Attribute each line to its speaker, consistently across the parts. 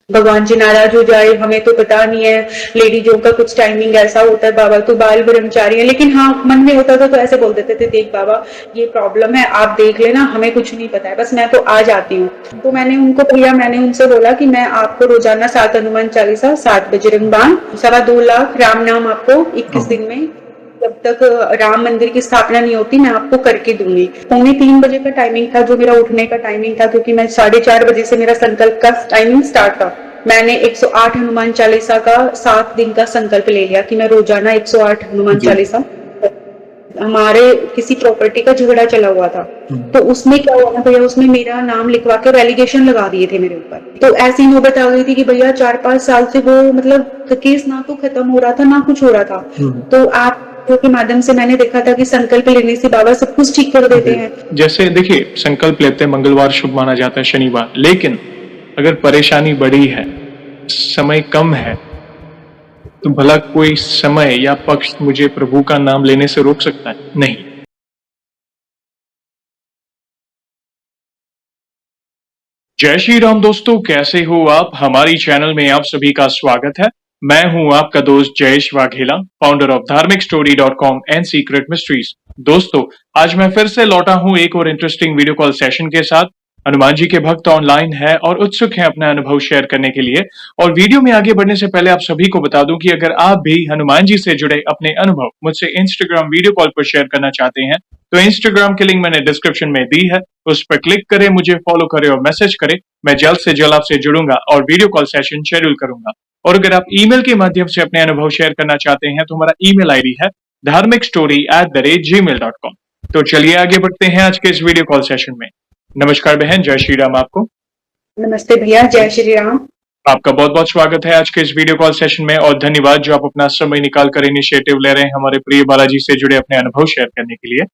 Speaker 1: भगवान जी नाराज हो जाए, हमें तो पता नहीं है। लेडीजों का कुछ टाइमिंग ऐसा होता है, बाबा तो बाल ब्रह्मचारी है, लेकिन हाँ मन में होता था तो ऐसे बोल देते थे, देख बाबा ये प्रॉब्लम है, आप देख लेना, हमें कुछ नहीं पता है, बस मैं तो आ जाती हूँ। तो मैंने उनसे बोला कि मैं आपको रोजाना 7 हनुमान चालीसा, 7 बजरंग बाण, 2.25 लाख राम नाम आपको 21 दिन में, जब तक राम मंदिर की स्थापना नहीं होती, मैं आपको करके दूंगी। 2:45 बजे का टाइमिंग था जो मेरा उठने का टाइमिंग था, क्योंकि मैं 4:30 बजे से मेरा संकल्प का टाइमिंग स्टार्ट था। मैंने 108 हनुमान चालीसा का 7 दिन का संकल्प ले लिया कि मैं रोजाना 108 हनुमान
Speaker 2: जी।
Speaker 1: चालीसा। हमारे किसी प्रॉपर्टी का झगड़ा चला हुआ था, तो उसमें क्या हुआ ना भैया, उसमें मेरा नाम लिखवा के रेलिगेशन लगा दिए थे मेरे ऊपर। तो ऐसी नौबत आ गई थी कि भैया 4-5 साल से वो मतलब केस ना तो खत्म हो रहा था ना कुछ हो रहा था। तो आप के माध्यम से मैंने देखा था कि संकल्प लेने से बाबा सब कुछ ठीक कर देते हैं।
Speaker 2: जैसे देखिए, संकल्प लेते हैं, मंगलवार शुभ माना जाता है, शनिवार, लेकिन अगर परेशानी बड़ी है, समय कम है, तो भला कोई समय या पक्ष मुझे प्रभु का नाम लेने से रोक सकता है? नहीं। जय श्री राम दोस्तों, कैसे हो आप? हमारी चैनल में आप सभी का स्वागत है। मैं हूं आपका दोस्त जयेश वाघेला, फाउंडर ऑफ धार्मिकस्टोरी.com एंड सीक्रेट मिस्ट्रीज। दोस्तों, आज मैं फिर से लौटा हूं एक और इंटरेस्टिंग वीडियो कॉल सेशन के साथ। हनुमान जी के भक्त ऑनलाइन है और उत्सुक हैं अपना अनुभव शेयर करने के लिए। और वीडियो में आगे बढ़ने से पहले आप सभी को बता दूं कि अगर आप भी हनुमान जी से जुड़े अपने अनुभव मुझसे इंस्टाग्राम वीडियो कॉल पर शेयर करना चाहते हैं, तो इंस्टाग्राम की लिंक मैंने डिस्क्रिप्शन में दी है, उस पर क्लिक करें, मुझे फॉलो करें और मैसेज करें। मैं जल्द से जल्द आपसे जुड़ूंगा और वीडियो कॉल सेशन शेड्यूल करूंगा। और अगर आप ईमेल के माध्यम से अपने अनुभव शेयर करना चाहते हैं, तो हमारा ईमेल आईडी है dharmikstory@gmail.com। तो चलिए आगे बढ़ते हैं आज के इस वीडियो कॉल सेशन में। नमस्कार बहन, जय श्री राम आपको।
Speaker 1: नमस्ते भैया, जय श्री राम।
Speaker 2: आपका बहुत बहुत स्वागत है आज के इस वीडियो कॉल सेशन में, और धन्यवाद जो आप अपना समय निकाल कर इनिशिएटिव ले रहे हैं हमारे प्रिय बालाजी से जुड़े अपने अनुभव शेयर करने के लिए।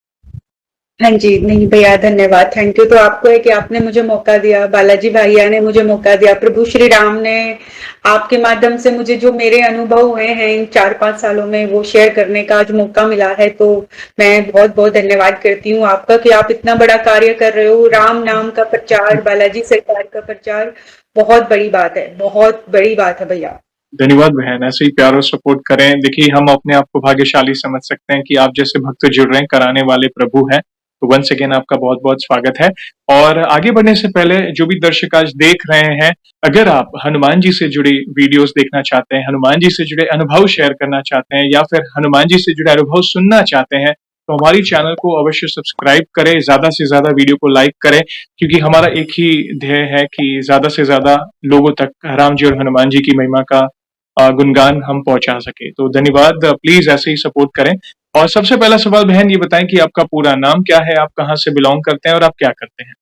Speaker 1: हाँ जी, नहीं भैया धन्यवाद, थैंक यू। तो आपको है कि आपने मुझे मौका दिया, बालाजी भैया ने मुझे मौका दिया, प्रभु श्री राम ने आपके माध्यम से मुझे जो मेरे अनुभव हुए हैं इन 4-5 सालों में वो शेयर करने का आज मौका मिला है। तो मैं बहुत बहुत धन्यवाद करती हूँ आपका कि आप इतना बड़ा कार्य कर रहे हो। राम नाम का प्रचार, बालाजी सरकार का प्रचार बहुत बड़ी बात है, बहुत बड़ी बात है भैया।
Speaker 2: धन्यवाद बहन, ऐसे ही प्यार और सपोर्ट करें। देखिए, हम अपने आप को भाग्यशाली समझ सकते हैं कि आप जैसे भक्त जुड़ रहे हैं, कराने वाले प्रभु हैं। तो वंस अगेन आपका बहुत बहुत स्वागत है। और आगे बढ़ने से पहले जो भी दर्शक आज देख रहे हैं, अगर आप हनुमान जी से जुड़ी वीडियोस देखना चाहते हैं, हनुमान जी से जुड़े अनुभव शेयर करना चाहते हैं, या फिर हनुमान जी से जुड़े अनुभव सुनना चाहते हैं, तो हमारी चैनल को अवश्य सब्सक्राइब करें, ज्यादा से ज्यादा वीडियो को लाइक करें, क्योंकि हमारा एक ही ध्येय है कि ज्यादा से ज्यादा लोगों तक राम जी और हनुमान जी की महिमा का गुणगान हम पहुंचा सके। तो धन्यवाद, प्लीज ऐसे ही सपोर्ट करें। और सबसे पहला सवाल बहन, ये बताएं कि आपका पूरा नाम क्या है, आप कहाँ से बिलोंग करते हैं और आप क्या करते हैं?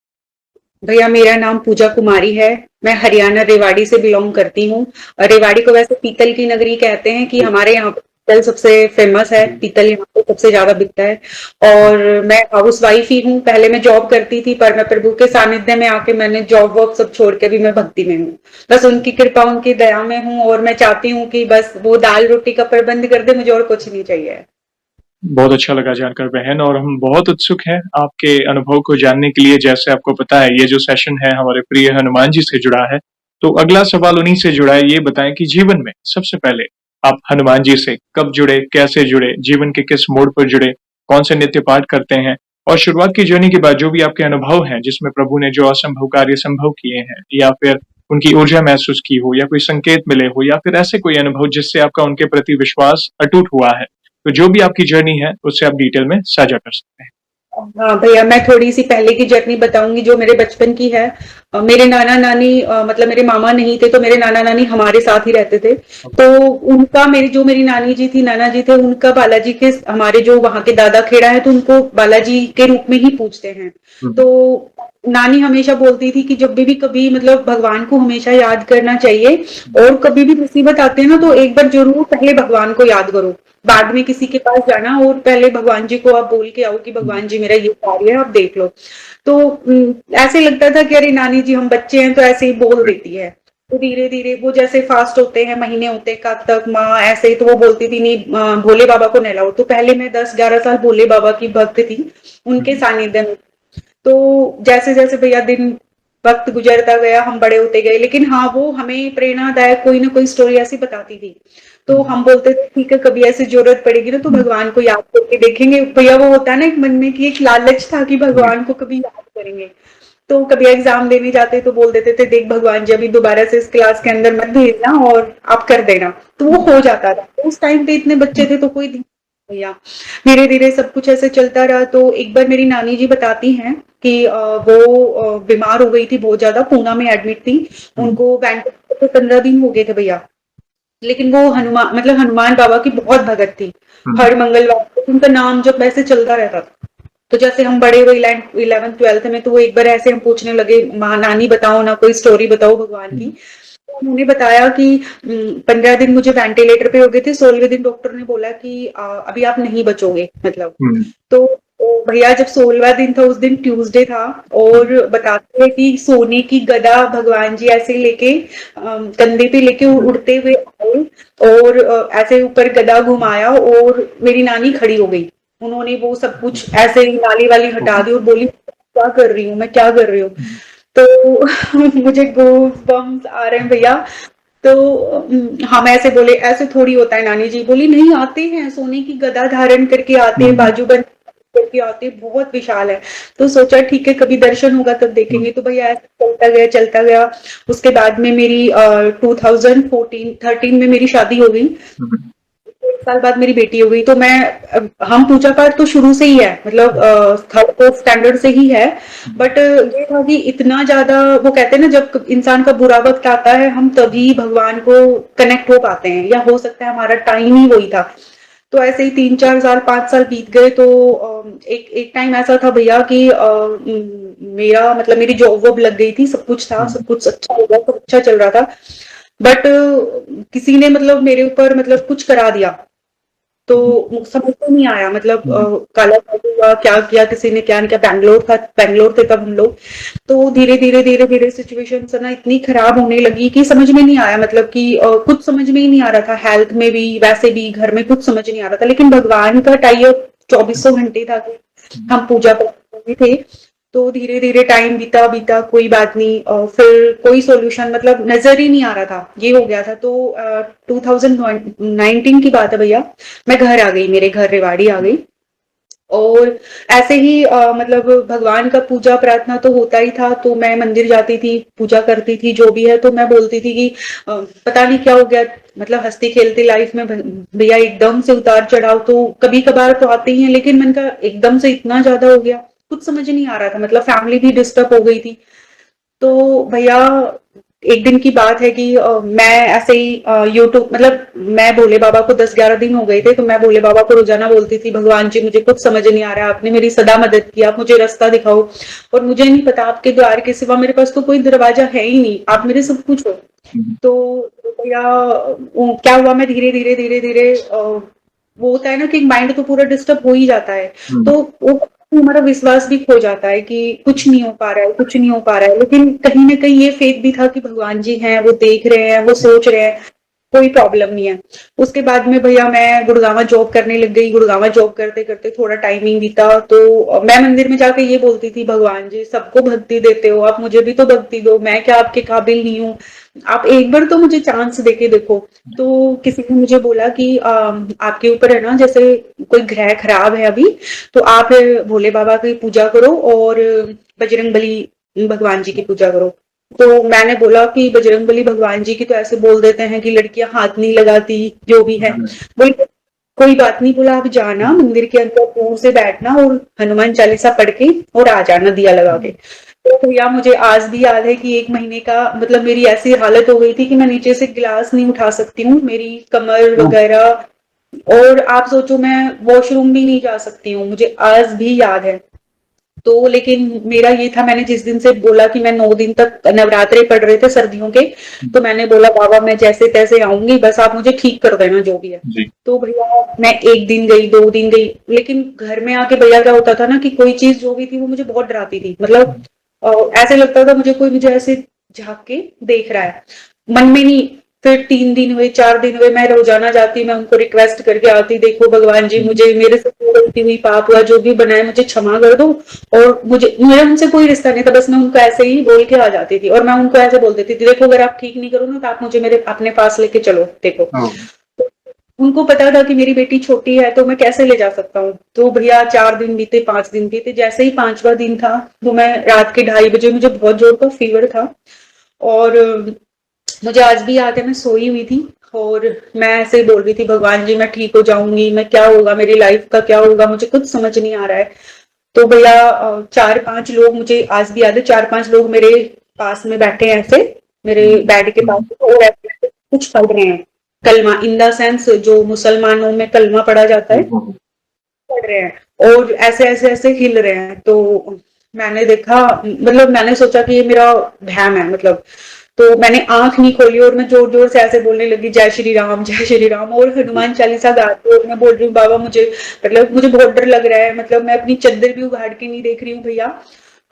Speaker 1: भैया मेरा नाम पूजा कुमारी है, मैं हरियाणा रेवाड़ी से बिलोंग करती हूँ। रेवाड़ी को वैसे पीतल की नगरी कहते हैं कि हमारे यहाँ पे पीतल सबसे फेमस है, पीतल यहाँ पे सबसे ज्यादा बिकता है। और मैं हाउस वाइफ ही हूँ, पहले मैं जॉब करती थी, पर मैं प्रभु के सानिध्य में आके मैंने जॉब वॉब सब छोड़ के भी मैं भक्ति में हूँ। बस उनकी कृपा, उनकी दया में हूँ, और मैं चाहती हूँ कि बस वो दाल रोटी का प्रबंध कर दे, मुझे और कुछ नहीं चाहिए।
Speaker 2: बहुत अच्छा लगा जानकर बहन, और हम बहुत उत्सुक हैं आपके अनुभव को जानने के लिए। जैसे आपको पता है, ये जो सेशन है हमारे प्रिय हनुमान जी से जुड़ा है, तो अगला सवाल उन्हीं से जुड़ा है। ये बताएं कि जीवन में सबसे पहले आप हनुमान जी से कब जुड़े, कैसे जुड़े, जीवन के किस मोड़ पर जुड़े, कौन से नित्य पाठ करते हैं, और शुरुआत की जर्नी के बाद जो भी आपके अनुभव हैं, जिसमें प्रभु ने जो असंभव कार्य संभव किए हैं, या फिर उनकी ऊर्जा महसूस की हो, या कोई संकेत मिले हो, या फिर ऐसे कोई अनुभव जिससे आपका उनके प्रति विश्वास अटूट हुआ है, तो जो भी आपकी जर्नी है उससे आप डिटेल में साझा कर सकते हैं।
Speaker 1: हाँ भैया, मैं थोड़ी सी पहले की जर्नी बताऊंगी जो मेरे बचपन की है। मेरे नाना नानी, मतलब मेरे मामा नहीं थे, तो मेरे नाना नानी हमारे साथ ही रहते थे। तो उनका, मेरी नानी जी थी, नाना जी थे, उनका बालाजी के, हमारे जो वहाँ के दादा खेड़ा है, तो उनको बालाजी के रूप में ही पूजते हैं। तो नानी हमेशा बोलती थी कि जब भी कभी मतलब भगवान को हमेशा याद करना चाहिए, और कभी भी मुसीबत आते हैं ना, तो एक बार जरूर पहले भगवान को याद करो, बाद में किसी के पास जाना, और पहले भगवान जी को आप बोल के आओ कि भगवान जी मेरा ये कार्य है, आप देख लो। तो ऐसे लगता था कि अरे नानी जी हम बच्चे हैं, तो ऐसे ही बोल देती है। तो धीरे धीरे वो जैसे फास्ट होते हैं, महीने होते हैं, कब तक माँ ऐसे ही, तो वो बोलती थी नहीं, भोले बाबा को नहलाओ। तो पहले मैं 10-11 साल भोले बाबा की भक्त थी, उनके सानिध्य में। तो जैसे जैसे भैया दिन वक्त गुजरता गया, हम बड़े होते गए, लेकिन हाँ वो हमें प्रेरणादायक कोई ना कोई स्टोरी ऐसी बताती थी। तो हम बोलते थे ठीक है, कभी ऐसी जरूरत पड़ेगी ना तो भगवान को याद करके देखेंगे। भैया वो होता है ना एक मन में कि एक लालच था कि भगवान को कभी याद करेंगे। तो कभी एग्जाम देने जाते तो बोल देते थे देख भगवान जी अभी दोबारा से इस क्लास के अंदर मत भेजना और आप कर देना, तो वो हो जाता था। उस टाइम पे इतने बच्चे थे तो कोई भैया धीरे धीरे सब कुछ ऐसे चलता रहा। तो एक बार मेरी नानी जी बताती हैं कि वो बीमार हो गई थी, बहुत ज्यादा पूना में एडमिट थी, उनको वेंटिलेटर पे 15 दिन हो गए थे भैया। लेकिन वो हनुमान मतलब हनुमान बाबा की बहुत भगत थी, हर मंगलवार को उनका नाम जब वैसे चलता रहता था। तो जैसे हम बड़े हुए 11th 12th में, तो वो एक बार ऐसे हम पूछने लगे माँ नानी बताओ ना कोई स्टोरी बताओ भगवान की। तो उन्होंने बताया कि 15 दिन मुझे वेंटिलेटर पे हो गए थे, 16वें दिन डॉक्टर ने बोला कि अभी आप नहीं बचोगे मतलब। तो भैया जब 16वां दिन था उस दिन ट्यूसडे था, और बताते हैं कि सोने की गदा भगवान जी ऐसे लेके कंधे पे लेके उड़ते हुए आए, और ऐसे ऊपर गदा घुमाया और मेरी नानी खड़ी हो गई। उन्होंने वो सब कुछ ऐसे ही नाली वाली हटा दी और बोली क्या कर रही हूँ मैं, क्या कर रही हूँ। तो मुझे गूज बम्स आ रहे हैं भैया। तो हम ऐसे बोले ऐसे थोड़ी होता है, नानी जी बोली नहीं आते हैं, सोने की गदा धारण करके आते हैं, बाजूबंद करके आते हैं, बहुत विशाल है। तो सोचा ठीक है कभी दर्शन होगा तब देखेंगे। तो भैया ऐसे चलता गया चलता गया। उसके बाद में मेरी 2013 में मेरी शादी हो गई, 1 साल बाद मेरी बेटी हो गई। तो मैं हम पूजा पाठ तो शुरू से ही है, मतलब थर्ड फोर्थ स्टैंडर्ड से ही है। बट ये था कि इतना ज्यादा वो कहते हैं ना जब इंसान का बुरा वक्त आता है हम तभी भगवान को कनेक्ट हो पाते हैं, या हो सकता है हमारा टाइम ही वही था। तो ऐसे ही 3 4 साल 5 साल बीत गए। तो एक एक टाइम ऐसा था भैया कि मेरा मतलब मेरी जॉब वॉब लग गई थी, सब कुछ था, सब कुछ अच्छा हो गया, सब अच्छा चल रहा था। बट किसी ने मतलब मेरे ऊपर मतलब कुछ करा दिया, तो समझ में नहीं आया मतलब काला जादू हुआ क्या किया किसी ने, क्या नहीं किया। बैंगलोर थे तब हम लोग। तो धीरे धीरे सिचुएशन ना इतनी खराब होने लगी कि समझ में नहीं आया, मतलब कि कुछ समझ में ही नहीं आ रहा था, हेल्थ में भी वैसे भी घर में कुछ समझ नहीं आ रहा था। लेकिन भगवान का टाइप 2400 घंटे था कि हम पूजा करते थे। तो धीरे धीरे टाइम बीता बीता कोई बात नहीं, और फिर कोई सॉल्यूशन मतलब नजर ही नहीं आ रहा था, ये हो गया था। तो 2019 की बात है भैया, मैं घर आ गई, मेरे घर रेवाड़ी आ गई। और ऐसे ही मतलब भगवान का पूजा प्रार्थना तो होता ही था, तो मैं मंदिर जाती थी, पूजा करती थी जो भी है। तो मैं बोलती थी कि पता नहीं क्या हो गया, मतलब हंसती खेलती लाइफ में भैया एकदम से उतार चढ़ाव तो कभी कभार तो आते ही हैं, लेकिन मन का एकदम से इतना ज्यादा हो गया, कुछ समझ नहीं आ रहा था, मतलब फैमिली भी डिस्टर्ब हो गई थी। तो भैया एक दिन की बात है कि मैं ऐसे ही यूट्यूब मतलब मैं भोले बाबा को 10 11 दिन हो गए थे, तो मैं भोले बाबा को रोजाना बोलती थी भगवान जी मुझे कुछ समझ नहीं आ रहा है, आपने मेरी सदा मदद की, आप मुझे रास्ता दिखाओ, और मुझे नहीं पता आपके द्वार के सिवा मेरे पास तो कोई दरवाजा है ही नहीं, आप मेरे सब कुछ हो। तो भैया क्या हुआ, मैं धीरे धीरे धीरे धीरे वो होता है ना कि माइंड तो पूरा डिस्टर्ब हो ही जाता है। तो वो हमारा विश्वास भी खो जाता है कि कुछ नहीं हो पा रहा है, कुछ नहीं हो पा रहा है। लेकिन कहीं ना कहीं ये फेथ भी था कि भगवान जी हैं, वो देख रहे हैं, वो सोच रहे हैं, कोई प्रॉब्लम नहीं है। उसके बाद में भैया मैं गुड़गांव जॉब करने लग गई। गुड़गांव जॉब करते करते थोड़ा टाइमिंग बीता, तो मैं मंदिर में जाके ये बोलती थी भगवान जी सबको भक्ति देते हो, आप मुझे भी तो भक्ति दो, मैं क्या आपके काबिल नहीं हूँ, आप एक बार तो मुझे चांस देके देखो। तो किसी ने मुझे बोला कि आपके ऊपर है ना जैसे कोई ग्रह खराब है अभी, तो आप भोले बाबा की पूजा करो और बजरंगबली भगवान जी की पूजा करो। तो मैंने बोला कि बजरंगबली भगवान जी की तो ऐसे बोल देते हैं कि लड़कियां हाथ नहीं लगाती, जो भी है। बोल कोई बात नहीं, बोला आप जाना मंदिर के अंदर दूर से बैठना और हनुमान चालीसा पढ़ के और आ जाना दिया लगा के। तो भैया मुझे आज भी याद है कि 1 महीने का मतलब मेरी ऐसी हालत हो गई थी कि मैं नीचे से गिलास नहीं उठा सकती हूँ, मेरी कमर वगैरह। और आप सोचो मैं वॉशरूम भी नहीं जा सकती हूँ, मुझे आज भी याद है। तो लेकिन मेरा ये था, मैंने जिस दिन से बोला कि मैं 9 दिन तक नवरात्रे पढ़ रहे थे सर्दियों के, तो मैंने बोला बाबा मैं जैसे तैसे आऊंगी, बस आप मुझे ठीक कर देना जो भी है। तो भैया मैं 1 दिन गई, 2 दिन गई, लेकिन घर में आके भैया क्या होता था ना कि कोई चीज जो भी थी वो मुझे बहुत डराती थी, मतलब ऐसे लगता था मुझे कोई मुझे ऐसे झांक के देख रहा है। मन में नहीं, फिर 3 दिन हुए, 4 दिन हुए, मैं रोजाना जाती, मैं उनको रिक्वेस्ट करके आती, देखो भगवान जी मुझे मेरे से जो गलती हुई, पाप हुआ, जो भी बनाए मुझे क्षमा कर दो। और मुझे मेरा उनसे कोई रिश्ता नहीं था, बस मैं उनको ऐसे ही बोल के आ जाती थी, और मैं उनको ऐसे बोल देती थी, देखो अगर आप ठीक नहीं करो ना तो आप मुझे मेरे अपने पास लेके चलो, देखो।
Speaker 2: ओह!
Speaker 1: उनको पता था कि मेरी बेटी छोटी है तो मैं कैसे ले जा सकता हूँ। तो भैया 4 दिन बीते, 5 दिन बीते, जैसे ही 5वां दिन था तो मैं रात के 2:30 बजे, मुझे बहुत जोर का फीवर था, और मुझे आज भी याद है, मैं सोई हुई थी और मैं ऐसे ही बोल रही थी, भगवान जी मैं ठीक हो जाऊंगी, मैं क्या होगा, मेरी लाइफ का क्या होगा, मुझे कुछ समझ नहीं आ रहा है। तो भैया 4-5 लोग, मुझे आज भी याद है, 4-5 लोग मेरे पास में बैठे हैं ऐसे, मेरे बेड के पास, और ऐसे कुछ पढ़ रहे हैं, कलमा इन द सेंस जो मुसलमानों में कलमा पढ़ा जाता है, पढ़ रहे हैं, और ऐसे ऐसे ऐसे हिल रहे हैं। तो मैंने देखा, मतलब मैंने सोचा कि ये मेरा वहम है, मतलब। तो मैंने आंख नहीं खोली और मैं जोर जोर से ऐसे बोलने लगी, जय श्री राम, जय श्री राम, और हनुमान चालीसा गाती, और मैं बोल रही हूँ, बाबा मुझे, मतलब मुझे बहुत डर लग रहा है, मतलब मैं अपनी चद्दर भी उगाड़ के नहीं देख रही हूँ भैया।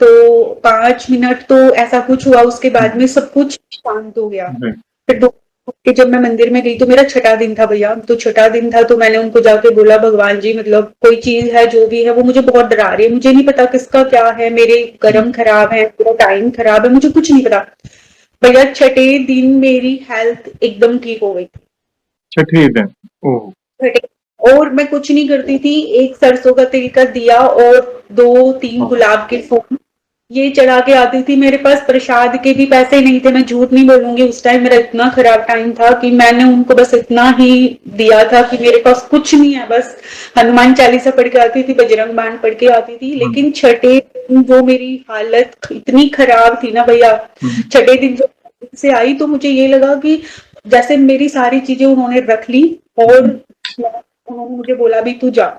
Speaker 1: तो 5 मिनट तो ऐसा कुछ हुआ, उसके बाद में सब कुछ शांत हो गया। फिर कि जब मैं मंदिर में गई तो मेरा छठा दिन था भैया, तो छठा दिन था, तो मैंने उनको जाके बोला, भगवान जी मतलब कोई चीज है जो भी है वो मुझे बहुत डरा रही है, मुझे नहीं पता किसका क्या है, मेरे कर्म खराब है, मेरा टाइम खराब है, मुझे कुछ नहीं पता। भैया छठे दिन मेरी हेल्थ एकदम ठीक हो गई।
Speaker 2: छठे दिन। ओह!
Speaker 1: और मैं कुछ नहीं करती थी, एक सरसों का तेल का दिया और 2-3
Speaker 2: हाँ,
Speaker 1: गुलाब के फूल ये चढ़ा के आती थी। मेरे पास प्रसाद के भी पैसे नहीं थे, मैं झूठ नहीं बोलूंगी, उस टाइम मेरा इतना खराब टाइम था कि मैंने उनको बस इतना ही दिया था कि मेरे पास कुछ नहीं है, बस हनुमान चालीसा पढ़ के आती थी, बजरंग बाण पढ़ के आती थी।
Speaker 2: हुँ,
Speaker 1: लेकिन छठे दिन जो मेरी हालत इतनी खराब थी ना भैया,
Speaker 2: हुँ,
Speaker 1: छठे दिन जो से आई तो मुझे ये लगा कि जैसे मेरी सारी चीजें उन्होंने रख ली, और
Speaker 2: हुँ,
Speaker 1: उन्होंने मुझे बोला भी तू जा।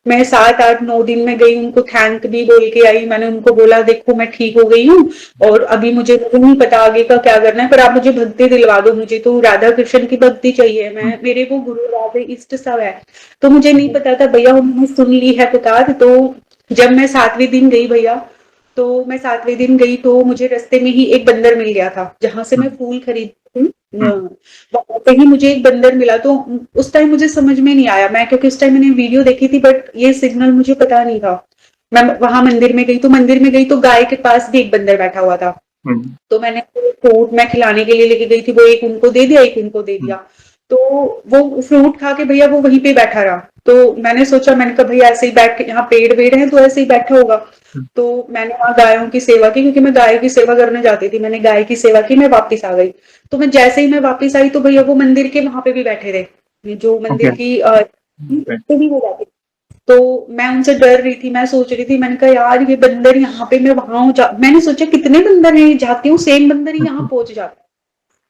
Speaker 1: मैं 7-8-9 दिन में गई, उनको थैंक भी बोल के आई, मैंने उनको बोला देखो मैं ठीक हो गई हूँ, और अभी मुझे नहीं पता आगे का क्या करना है, पर आप मुझे भक्ति दिलवा दो, मुझे तो राधा कृष्ण की भक्ति चाहिए,
Speaker 2: हुँ,
Speaker 1: मैं मेरे को गुरु राधे इष्ट सब है। तो मुझे नहीं पता था भैया, उन्होंने सुन ली है पुकार। तो जब मैं 7वें दिन गई भैया, तो मैं 7वें दिन गई तो मुझे रास्ते में ही एक बंदर मिल गया था, जहां से मैं फूल खरीदती थी,
Speaker 2: हुँ,
Speaker 1: वहां पे ही मुझे एक बंदर मिला। तो उस टाइम मुझे समझ में नहीं आया, मैं क्योंकि उस टाइम मैंने वीडियो देखी थी, बट ये सिग्नल मुझे पता नहीं था। मैं वहां मंदिर में गई, तो मंदिर में गई तो गाय के पास भी एक बंदर बैठा हुआ था।
Speaker 2: हुँ,
Speaker 1: तो मैंने फ्रूट मैं खिलाने के लिए लेके गई थी, वो एक उनको दे दिया, एक उनको दे
Speaker 2: हुँ,
Speaker 1: दिया। तो वो फ्रूट खा के भैया वो वहीं पे बैठा रहा। तो मैंने सोचा, मैंने कहा भैया ऐसे ही बैठ के, यहाँ पेड़ वेड़ है तो ऐसे ही बैठा होगा।
Speaker 2: हुँ,
Speaker 1: तो मैंने वहां गायों की सेवा की, क्योंकि मैं गाय की सेवा करने जाती थी, मैंने गाय की सेवा की, मैं वापस आ गई। तो मैं जैसे ही मैं वापस आई तो भैया वो मंदिर के वहां पे भी बैठे थे, जो
Speaker 2: ओके,
Speaker 1: मंदिर की
Speaker 2: राइट,
Speaker 1: तो भी वो बैठे। तो मैं उनसे डर रही थी, मैं सोच रही थी, मैंने कहा यार ये बंदर यहाँ पे, मैं वहां मैंने सोचा कितने बंदर हैं, जाती हूँ सेम बंदर ही
Speaker 2: हुँ,
Speaker 1: यहाँ
Speaker 2: हुँ,
Speaker 1: पहुंच जाता है।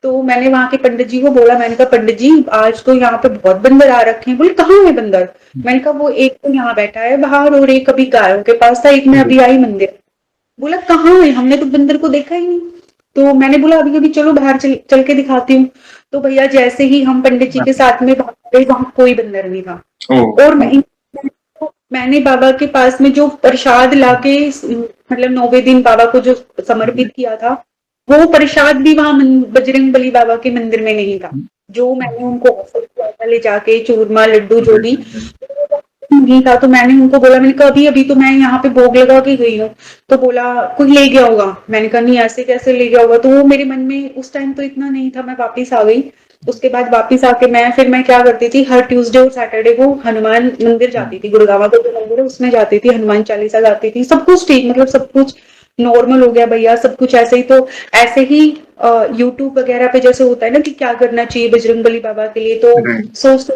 Speaker 1: तो मैंने वहां के पंडित जी को बोला, मैंने कहा पंडित जी आज तो यहाँ पे बहुत बंदर आ रखे हैं। बोले कहाँ है बंदर?
Speaker 2: हुँ,
Speaker 1: मैंने कहा वो एक तो यहाँ बैठा है बाहर, और एक अभी गायों के पास था, एक मैं
Speaker 2: जी,
Speaker 1: अभी आई मंदिर। बोला कहाँ है, हमने तो बंदर को देखा ही नहीं। तो मैंने बोला अभी अभी चलो बाहर चल के दिखाती हूँ। तो भैया जैसे ही हम पंडित जी
Speaker 2: हाँ,
Speaker 1: के साथ में बाहर गए, वहां कोई बंदर नहीं था।
Speaker 2: ओह!
Speaker 1: और मैंने बाबा के पास में जो प्रसाद
Speaker 2: हुँ,
Speaker 1: लाके मतलब 9वें दिन बाबा को जो
Speaker 2: जी,
Speaker 1: समर्पित किया था, वो प्रसाद भी वहां बजरंग बली बाबा के मंदिर में नहीं था।
Speaker 2: हुँ,
Speaker 1: जो मैंने उनको ऑफर किया था ले जाके, चूरमा लड्डू जो
Speaker 2: राइट,
Speaker 1: भी,
Speaker 2: राइट, राइट,
Speaker 1: नहीं था। तो मैंने उनको बोला, मैंने कहा अभी अभी तो मैं यहाँ पे भोग लगा के गई हूँ। तो बोला कोई ले गया होगा। मैंने कहा नहीं, ऐसे कैसे ले गया होगा? तो वो मेरे मन में उस टाइम तो इतना नहीं था, मैं वापिस आ गई। उसके बाद वापिस आके मैं क्या करती थी, हर ट्यूसडे और सैटरडे को हनुमान मंदिर
Speaker 2: हुँ,
Speaker 1: जाती थी, गुड़गावा का जो मंदिर है उसमें जाती थी, हनुमान चालीसा गाती थी, सब कुछ ठीक, मतलब सब कुछ नॉर्मल हो गया भैया, सब कुछ ऐसे ही। तो ऐसे ही यूट्यूब वगैरह पे जैसे होता है ना कि क्या करना चाहिए बजरंगबली बाबा के लिए, तो
Speaker 2: राइट,
Speaker 1: सोच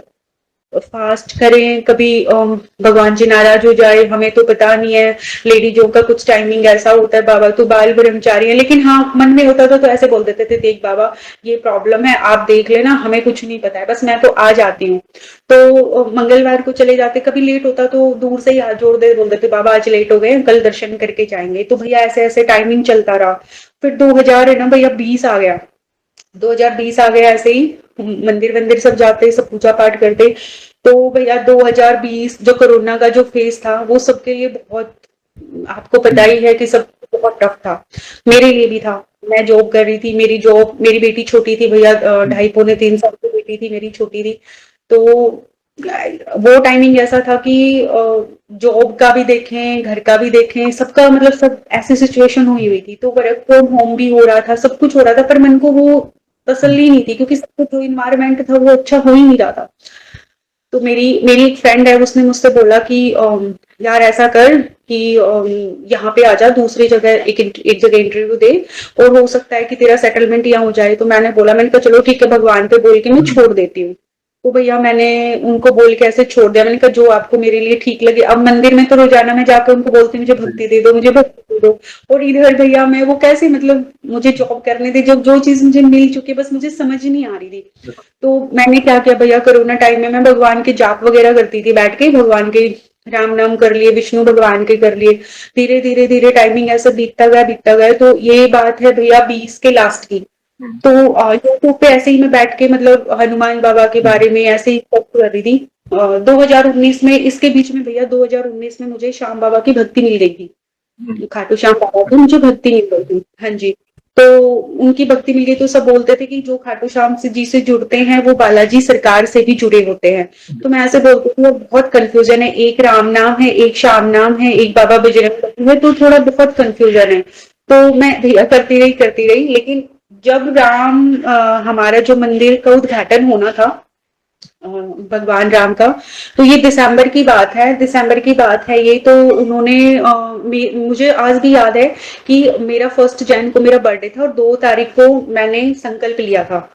Speaker 1: फास्ट करें, कभी भगवान जी नाराज हो जाए, हमें तो पता नहीं है, लेडीजों का कुछ टाइमिंग ऐसा होता है, बाबा तो बाल ब्रह्मचारी है, लेकिन हाँ मन में होता था तो ऐसे बोल देते थे, देख बाबा ये प्रॉब्लम है, आप देख लेना, हमें कुछ नहीं पता है, बस मैं तो आ जाती हूँ। तो मंगलवार को चले जाते, कभी लेट होता तो दूर से ही हाथ जोड़ दे बोल देते, बाबा आज लेट हो गए, कल दर्शन करके जाएंगे। तो भैया ऐसे ऐसे टाइमिंग चलता रहा। फिर 2000 है ना भैया 20 आ गया, 2020 आ गया, ऐसे ही मंदिर वंदिर सब जाते, सब पूजा पाठ करते। तो भैया 2020 जो कोरोना का जो फेज था वो सबके लिए बहुत, आपको पता
Speaker 2: हुँ,
Speaker 1: ही है कि सब बहुत टफ था, मेरे लिए भी था। मैं जॉब कर रही थी, मेरी बेटी छोटी थी भैया, 2.5 पौने 3 साल की बेटी थी मेरी, छोटी थी। तो वो टाइमिंग ऐसा था कि जॉब का भी देखें, घर का भी देखें, सबका मतलब सब ऐसी सिचुएशन हुई थी। तो वर्क फ्रॉम होम भी हो रहा था, सब कुछ हो रहा था, पर मन को वो तसल्ली नहीं थी, क्योंकि सब कुछ जो इन्वायरमेंट था वो अच्छा हो ही नहीं रहा था। तो मेरी मेरी एक फ्रेंड है, उसने मुझसे बोला कि यार ऐसा कर कि यहाँ पे आ जा, दूसरी जगह एक जगह इंटरव्यू दे, और हो सकता है कि तेरा सेटलमेंट यहाँ हो जाए। तो मैंने कहा चलो ठीक है, भगवान पे बोल के मैं छोड़ देती हूँ। तो भैया मैंने उनको बोल के ऐसे छोड़ दिया। मैंने कहा जो आपको मेरे लिए ठीक लगे। अब मंदिर में तो रोजाना मैं जाकर उनको बोलती हूँ मुझे भक्ति दे दो, मुझे भक्ति दे दो। और इधर भैया मैं वो कैसे, मतलब मुझे जॉब करने दे, जब जो चीज मुझे मिल चुकी है, बस मुझे समझ ही नहीं आ रही थी। तो मैंने क्या किया भैया, कोरोना टाइम में मैं भगवान के जाप वगैरह करती थी, बैठ के भगवान के राम नाम कर लिए, विष्णु भगवान के कर लिए। धीरे धीरे धीरे टाइमिंग ऐसे बीतता गया। तो ये बात है भैया 20 के लास्ट की। तो यूट्यूब पे ऐसे ही मैं बैठ के मतलब हनुमान बाबा के बारे में ऐसे ही सर्च कर रही थी। 2019 में, इसके बीच में भैया 2019 में मुझे श्याम बाबा की भक्ति मिल गई थी, खाटू श्याम बाबा की मुझे भक्ति मिल गई थी। हाँ जी। तो उनकी भक्ति मिल गई, तो सब बोलते थे कि जो खाटू श्याम से जी से जुड़ते हैं वो बालाजी सरकार से भी जुड़े होते हैं। तो मैं ऐसे बोलती थी, वो बहुत कंफ्यूजन है, एक राम नाम है, एक श्याम नाम है, एक बाबा बजरंग बली है, तो थोड़ा बहुत कंफ्यूजन है। तो मैं भैया करती रही, लेकिन जब हमारा जो मंदिर का उद्घाटन होना था, भगवान राम का, तो ये दिसंबर की बात है, दिसंबर की बात है ये। तो उन्होंने मुझे आज भी याद है कि मेरा 1 जनवरी को मेरा बर्थडे था, और 2 तारीख को मैंने संकल्प लिया था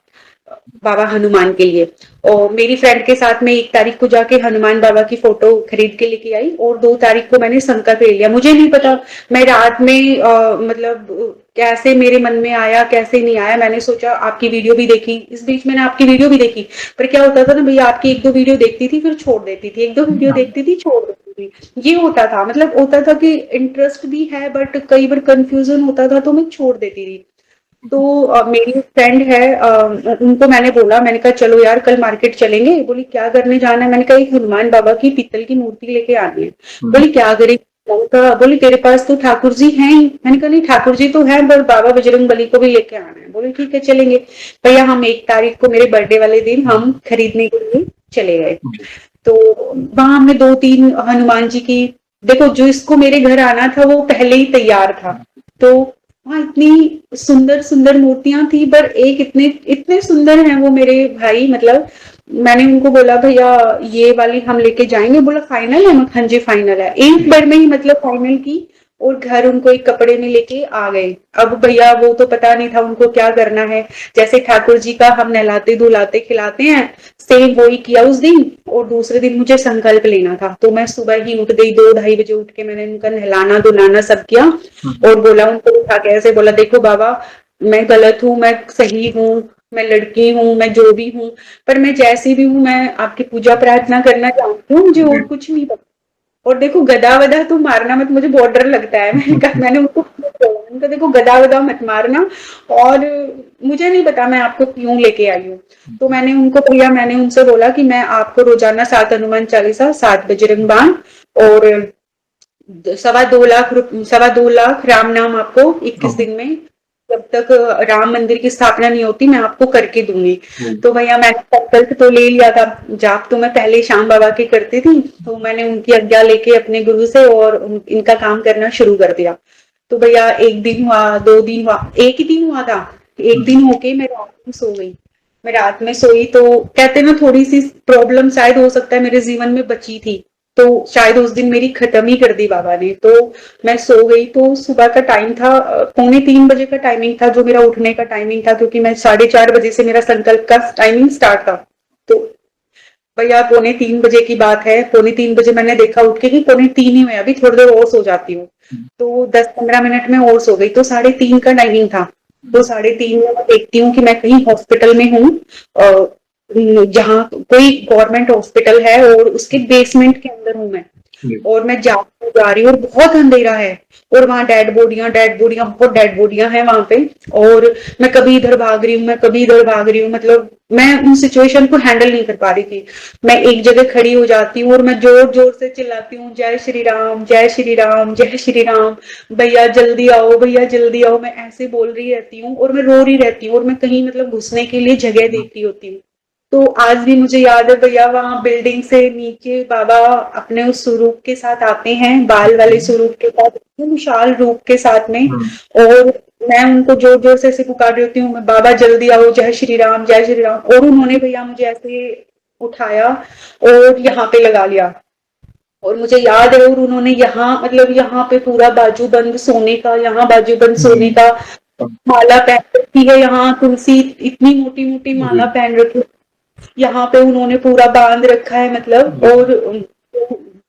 Speaker 1: बाबा हनुमान के लिए। और मेरी फ्रेंड के साथ में 1 तारीख को जाके हनुमान बाबा की फोटो खरीद के लेके आई, और 2 तारीख को मैंने संकल्प ले लिया। मुझे नहीं पता, मैं रात में मतलब कैसे मेरे मन में आया, कैसे नहीं आया। मैंने सोचा, आपकी वीडियो भी देखी, इस बीच मैंने आपकी वीडियो भी देखी। पर क्या होता था ना भैया, आपकी 1-2 वीडियो देखती थी, फिर छोड़ देती थी, 1-2 वीडियो देखती थी, छोड़ देती थी। ये होता था, मतलब होता था कि इंटरेस्ट भी है, बट कई बार कंफ्यूजन होता था, तो मैं छोड़ देती थी। तो मेरी फ्रेंड है, उनको मैंने बोला, मैंने कहा चलो यार कल मार्केट चलेंगे। बोली क्या करने जाना है? मैंने कहा एक हनुमान बाबा की पीतल की मूर्ति लेके आनी है। बोली क्या करेगी? मैंने कहा, बोली तेरे पास तो ठाकुर जी हैं ही। मैंने कहा नहीं, ठाकुर जी तो हैं, पर बाबा बजरंग बली को भी लेके आना है। बोली ठीक है चलेंगे। भैया हम 1 तारीख को, मेरे बर्थडे वाले दिन, हम खरीदने के लिए चले गए। तो वहां हमने 2-3 हनुमान जी की, देखो जो इसको मेरे घर आना था वो पहले ही तैयार था। तो वहाँ इतनी सुंदर सुंदर मूर्तियां थी, पर एक इतने इतने सुंदर हैं वो मेरे भाई, मतलब मैंने उनको बोला भैया ये वाली हम लेके जाएंगे। बोला फाइनल है? हाँ जी फाइनल है। एक बार में ही मतलब फाइनल की, और घर उनको एक कपड़े में लेके आ गए। अब भैया वो तो पता नहीं था उनको क्या करना है। जैसे ठाकुर जी का हम नहलाते धुलाते खिलाते हैं, सेम वही किया उस दिन। और दूसरे दिन मुझे संकल्प लेना था, तो मैं सुबह ही उठ गई, 2-2:30 बजे उठ के मैंने उनका नहलाना धुलाना सब किया। और बोला उनको, उठा के ऐसे बोला, देखो बाबा मैं गलत हूँ, मैं सही हूँ, मैं लड़की हूँ, मैं जो भी हूँ, पर मैं जैसी भी हूँ, मैं आपकी पूजा प्रार्थना करना चाहती हूँ, मुझे और कुछ नहीं पता। और देखो गदा वदा तो मारना मत, मुझे बहुत डर लगता है। मैंने उनको बोला, देखो गदा वदा मत मारना, और मुझे नहीं पता मैं आपको क्यों लेके आई हूँ। तो मैंने उनको भैया, मैंने उनसे बोला कि मैं आपको रोजाना 7 हनुमान चालीसा, 7 बजरंग बाण, और 2.25 लाख राम नाम आपको 21 दिन में, जब तक राम मंदिर की स्थापना नहीं होती, मैं आपको करके दूंगी। तो भैया मैंने संकल्प तो ले लिया था। जाप तो मैं पहले श्याम बाबा की करती थी, तो मैंने उनकी आज्ञा लेके अपने गुरु से और इनका काम करना शुरू कर दिया। तो भैया 1 दिन हुआ, 2 दिन हुआ, एक ही दिन हुआ था। एक दिन होके मैं रात में सो गई। मैं रात में सोई तो कहते ना, थोड़ी सी प्रॉब्लम शायद हो सकता है मेरे जीवन में बची थी, तो शायद उस दिन मेरी खत्म ही कर दी बाबा ने। तो मैं सो गई। तो सुबह का टाइम था, 2:45 बजे का टाइमिंग था जो मेरा उठने का टाइमिंग था, क्योंकि मैं 4:30 बजे से मेरा संकल्प का टाइमिंग स्टार्ट था। तो भैया 2:45 बजे की बात है, 2:45 बजे मैंने देखा उठ के कि 2:45 ही हुए, अभी थोड़ी देर और सो जाती हूँ। तो 10-15 मिनट में और सो गई, तो 3:30 का टाइमिंग था। तो 3:30 में मैं देखती हूँ कि मैं कहीं हॉस्पिटल में हूँ, जहाँ कोई गवर्नमेंट हॉस्पिटल है, और उसके बेसमेंट के अंदर हूँ मैं।
Speaker 2: जी।
Speaker 1: और मैं जा रही हूँ और बहुत अंधेरा है और वहां डेड बॉडियां बहुत डेड बॉडियां हैं वहां पे। और मैं कभी इधर भाग रही हूँ, मैं कभी इधर भाग रही हूँ, मतलब मैं उन सिचुएशन को हैंडल नहीं कर पा रही थी। मैं एक जगह खड़ी हो जाती हूँ और मैं जोर जोर से चिल्लाती हूँ, जय श्री राम, जय श्री राम, जय श्री राम, भैया जल्दी आओ, भैया जल्दी आओ। मैं ऐसे बोल रही रहती हूँ और मैं रो रही रहती हूँ और मैं कहीं मतलब घुसने के लिए जगह देख रही होती हूँ। तो आज भी मुझे याद है भैया, वहां बिल्डिंग से नीचे बाबा अपने उस स्वरूप के साथ आते हैं, बाल वाले स्वरूप के साथ, एकदम विशाल रूप के साथ में। और मैं उनको जोर जोर से ऐसे पुकार रही होती हूँ, बाबा जल्दी आओ, जय श्री राम, जय श्री राम। और उन्होंने भैया मुझे ऐसे उठाया और यहाँ पे लगा लिया। और मुझे याद है, और उन्होंने यहाँ मतलब यहाँ पे पूरा बाजूबंद सोने का, यहाँ बाजूबंद सोने का माला पहन रखी है, यहाँ तुलसी इतनी मोटी मोटी माला
Speaker 2: जी,
Speaker 1: पहन रखी है, यहाँ पे उन्होंने पूरा बांध रखा है मतलब।
Speaker 2: जी,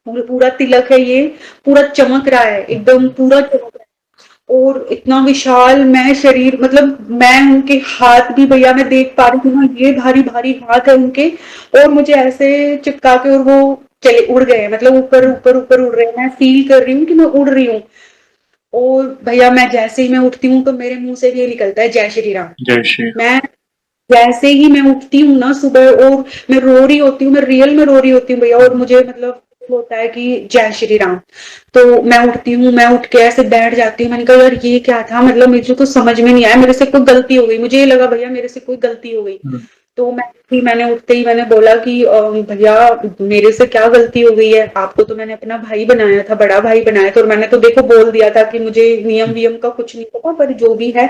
Speaker 1: और पूरा तिलक है ये, पूरा चमक रहा है, एकदम पूरा चमक रहा है। और इतना विशाल मैं शरीर, मतलब मैं उनके हाथ भी भैया मैं देख पा रही हूँ ना, ये भारी भारी हाथ है उनके। और मुझे ऐसे चिपका के और वो चले उड़ गए, मतलब ऊपर ऊपर ऊपर उड़ रहे हैं, मैं फील कर रही हूँ कि मैं उड़ रही हूँ। और भैया मैं जैसे ही मैं उठती हूँ तो मेरे मुंह से भी ये निकलता है, जय श्री राम।
Speaker 2: जय श्री राम।
Speaker 1: मैं जैसे ही मैं उठती हूँ ना सुबह, और मैं रो रही होती हूँ, मैं रियल में रो रही होती हूँ भैया, और मुझे मतलब होता है कि जय श्री राम। तो मैं उठती हूँ, मैं उठ के ऐसे बैठ जाती हूँ, मैंने कहा यार ये क्या था, मतलब मुझे तो समझ में नहीं आया, मेरे से कोई गलती हो गई, मुझे ये लगा भैया मेरे से कोई गलती हो गई। तो मैंने उठते ही मैंने बोला कि भैया मेरे से क्या गलती हो गई है, आपको तो मैंने अपना भाई बनाया था, बड़ा भाई बनाया था, और मैंने तो देखो बोल दिया था कि मुझे नियम वियम का कुछ नहीं पता, पर जो भी है।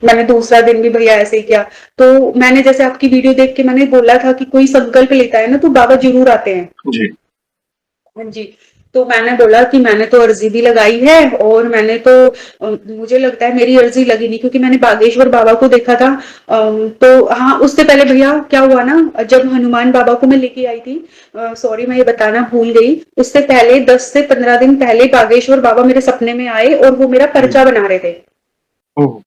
Speaker 1: मैंने दूसरा दिन भी भैया ऐसे ही किया। तो मैंने जैसे आपकी वीडियो देख के मैंने बोला था कि कोई संकल्प लेता है ना तो बाबा जरूर आते हैं।
Speaker 2: जी,
Speaker 1: हाँ जी। तो मैंने बोला कि मैंने तो अर्जी भी लगाई है, और मैंने तो मुझे लगता है मेरी अर्जी लगी नहीं, क्योंकि मैंने बागेश्वर बाबा को देखा था। तो हाँ, उससे पहले भैया क्या हुआ ना, जब हनुमान बाबा को मैं लेके आई थी, सॉरी मैं ये बताना भूल गई, उससे पहले 10 से 15 दिन पहले बागेश्वर बाबा मेरे सपने में आए और वो मेरा
Speaker 2: जी।
Speaker 1: पर्चा बना रहे थे।
Speaker 2: ओह!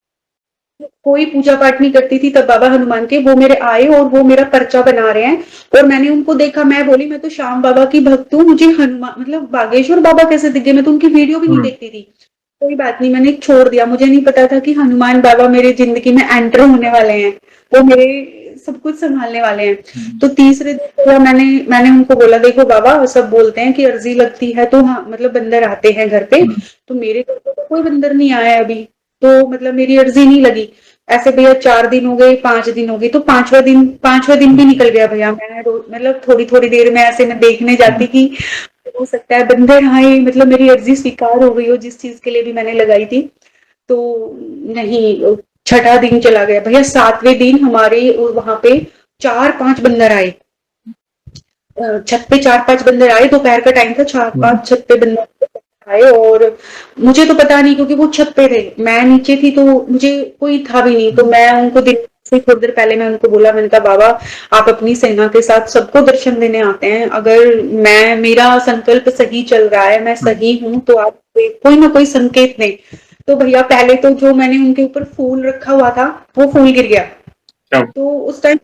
Speaker 1: कोई पूजा पाठ नहीं करती थी तब बाबा हनुमान के, वो मेरे आए और वो मेरा पर्चा बना रहे हैं। और मैंने उनको देखा, मैं बोली मैं तो श्याम बाबा की भक्त हूँ, मुझे हनुमान मतलब बागेश्वर बाबा कैसे दिख गए, मैं तो उनकी वीडियो भी नहीं
Speaker 2: हुँ,
Speaker 1: देखती थी। कोई बात नहीं, मैंने छोड़ दिया, मुझे नहीं पता था कि हनुमान बाबा मेरी जिंदगी में एंटर होने वाले हैं, वो मेरे सब कुछ संभालने वाले हैं।
Speaker 2: हुँ,
Speaker 1: तो तीसरे दिन को मैंने मैंने उनको बोला, देखो बाबा सब बोलते हैं कि अर्जी लगती है तो हाँ मतलब बंदर आते हैं घर पे,
Speaker 2: हुँ,
Speaker 1: तो मेरे घर पे तो कोई बंदर नहीं आया है अभी, तो मतलब मेरी अर्जी नहीं लगी। ऐसे भैया 4 दिन हो गए, 5 दिन हो गए, तो पांचवा दिन भी निकल गया भैया। मैं मतलब थोड़ी थोड़ी देर में ऐसे मैं देखने
Speaker 2: हुँ,
Speaker 1: जाती कि हो सकता है बंदर आए, मतलब मेरी अर्जी स्वीकार हो गई हो जिस चीज के लिए भी मैंने लगाई थी। तो नहीं, छठा दिन चला गया भैया, 7वें दिन हमारे वहां पे 4-5 बंदर आए। छत पे 4-5 बंदर आए, दोपहर का टाइम था, चार
Speaker 2: हुँ,
Speaker 1: पांच छत पे बंदर आए। और मुझे तो पता नहीं, क्योंकि वो छत पे थे, मैं नीचे थी, तो मुझे कोई था भी नहीं। तो
Speaker 2: हुँ,
Speaker 1: मैं उनको दिन से थोड़ी देर पहले मैं उनको बोला, मैंने कहा बाबा आप अपनी सेना के साथ सबको दर्शन देने आते हैं, अगर मैं मेरा संकल्प सही चल रहा है, मैं
Speaker 2: हुँ,
Speaker 1: सही हूँ, तो आप कोई ना कोई संकेत दें। तो भैया पहले तो जो मैंने उनके ऊपर फूल रखा हुआ था वो फूल गिर गया।
Speaker 2: क्या
Speaker 1: तो उस टाइम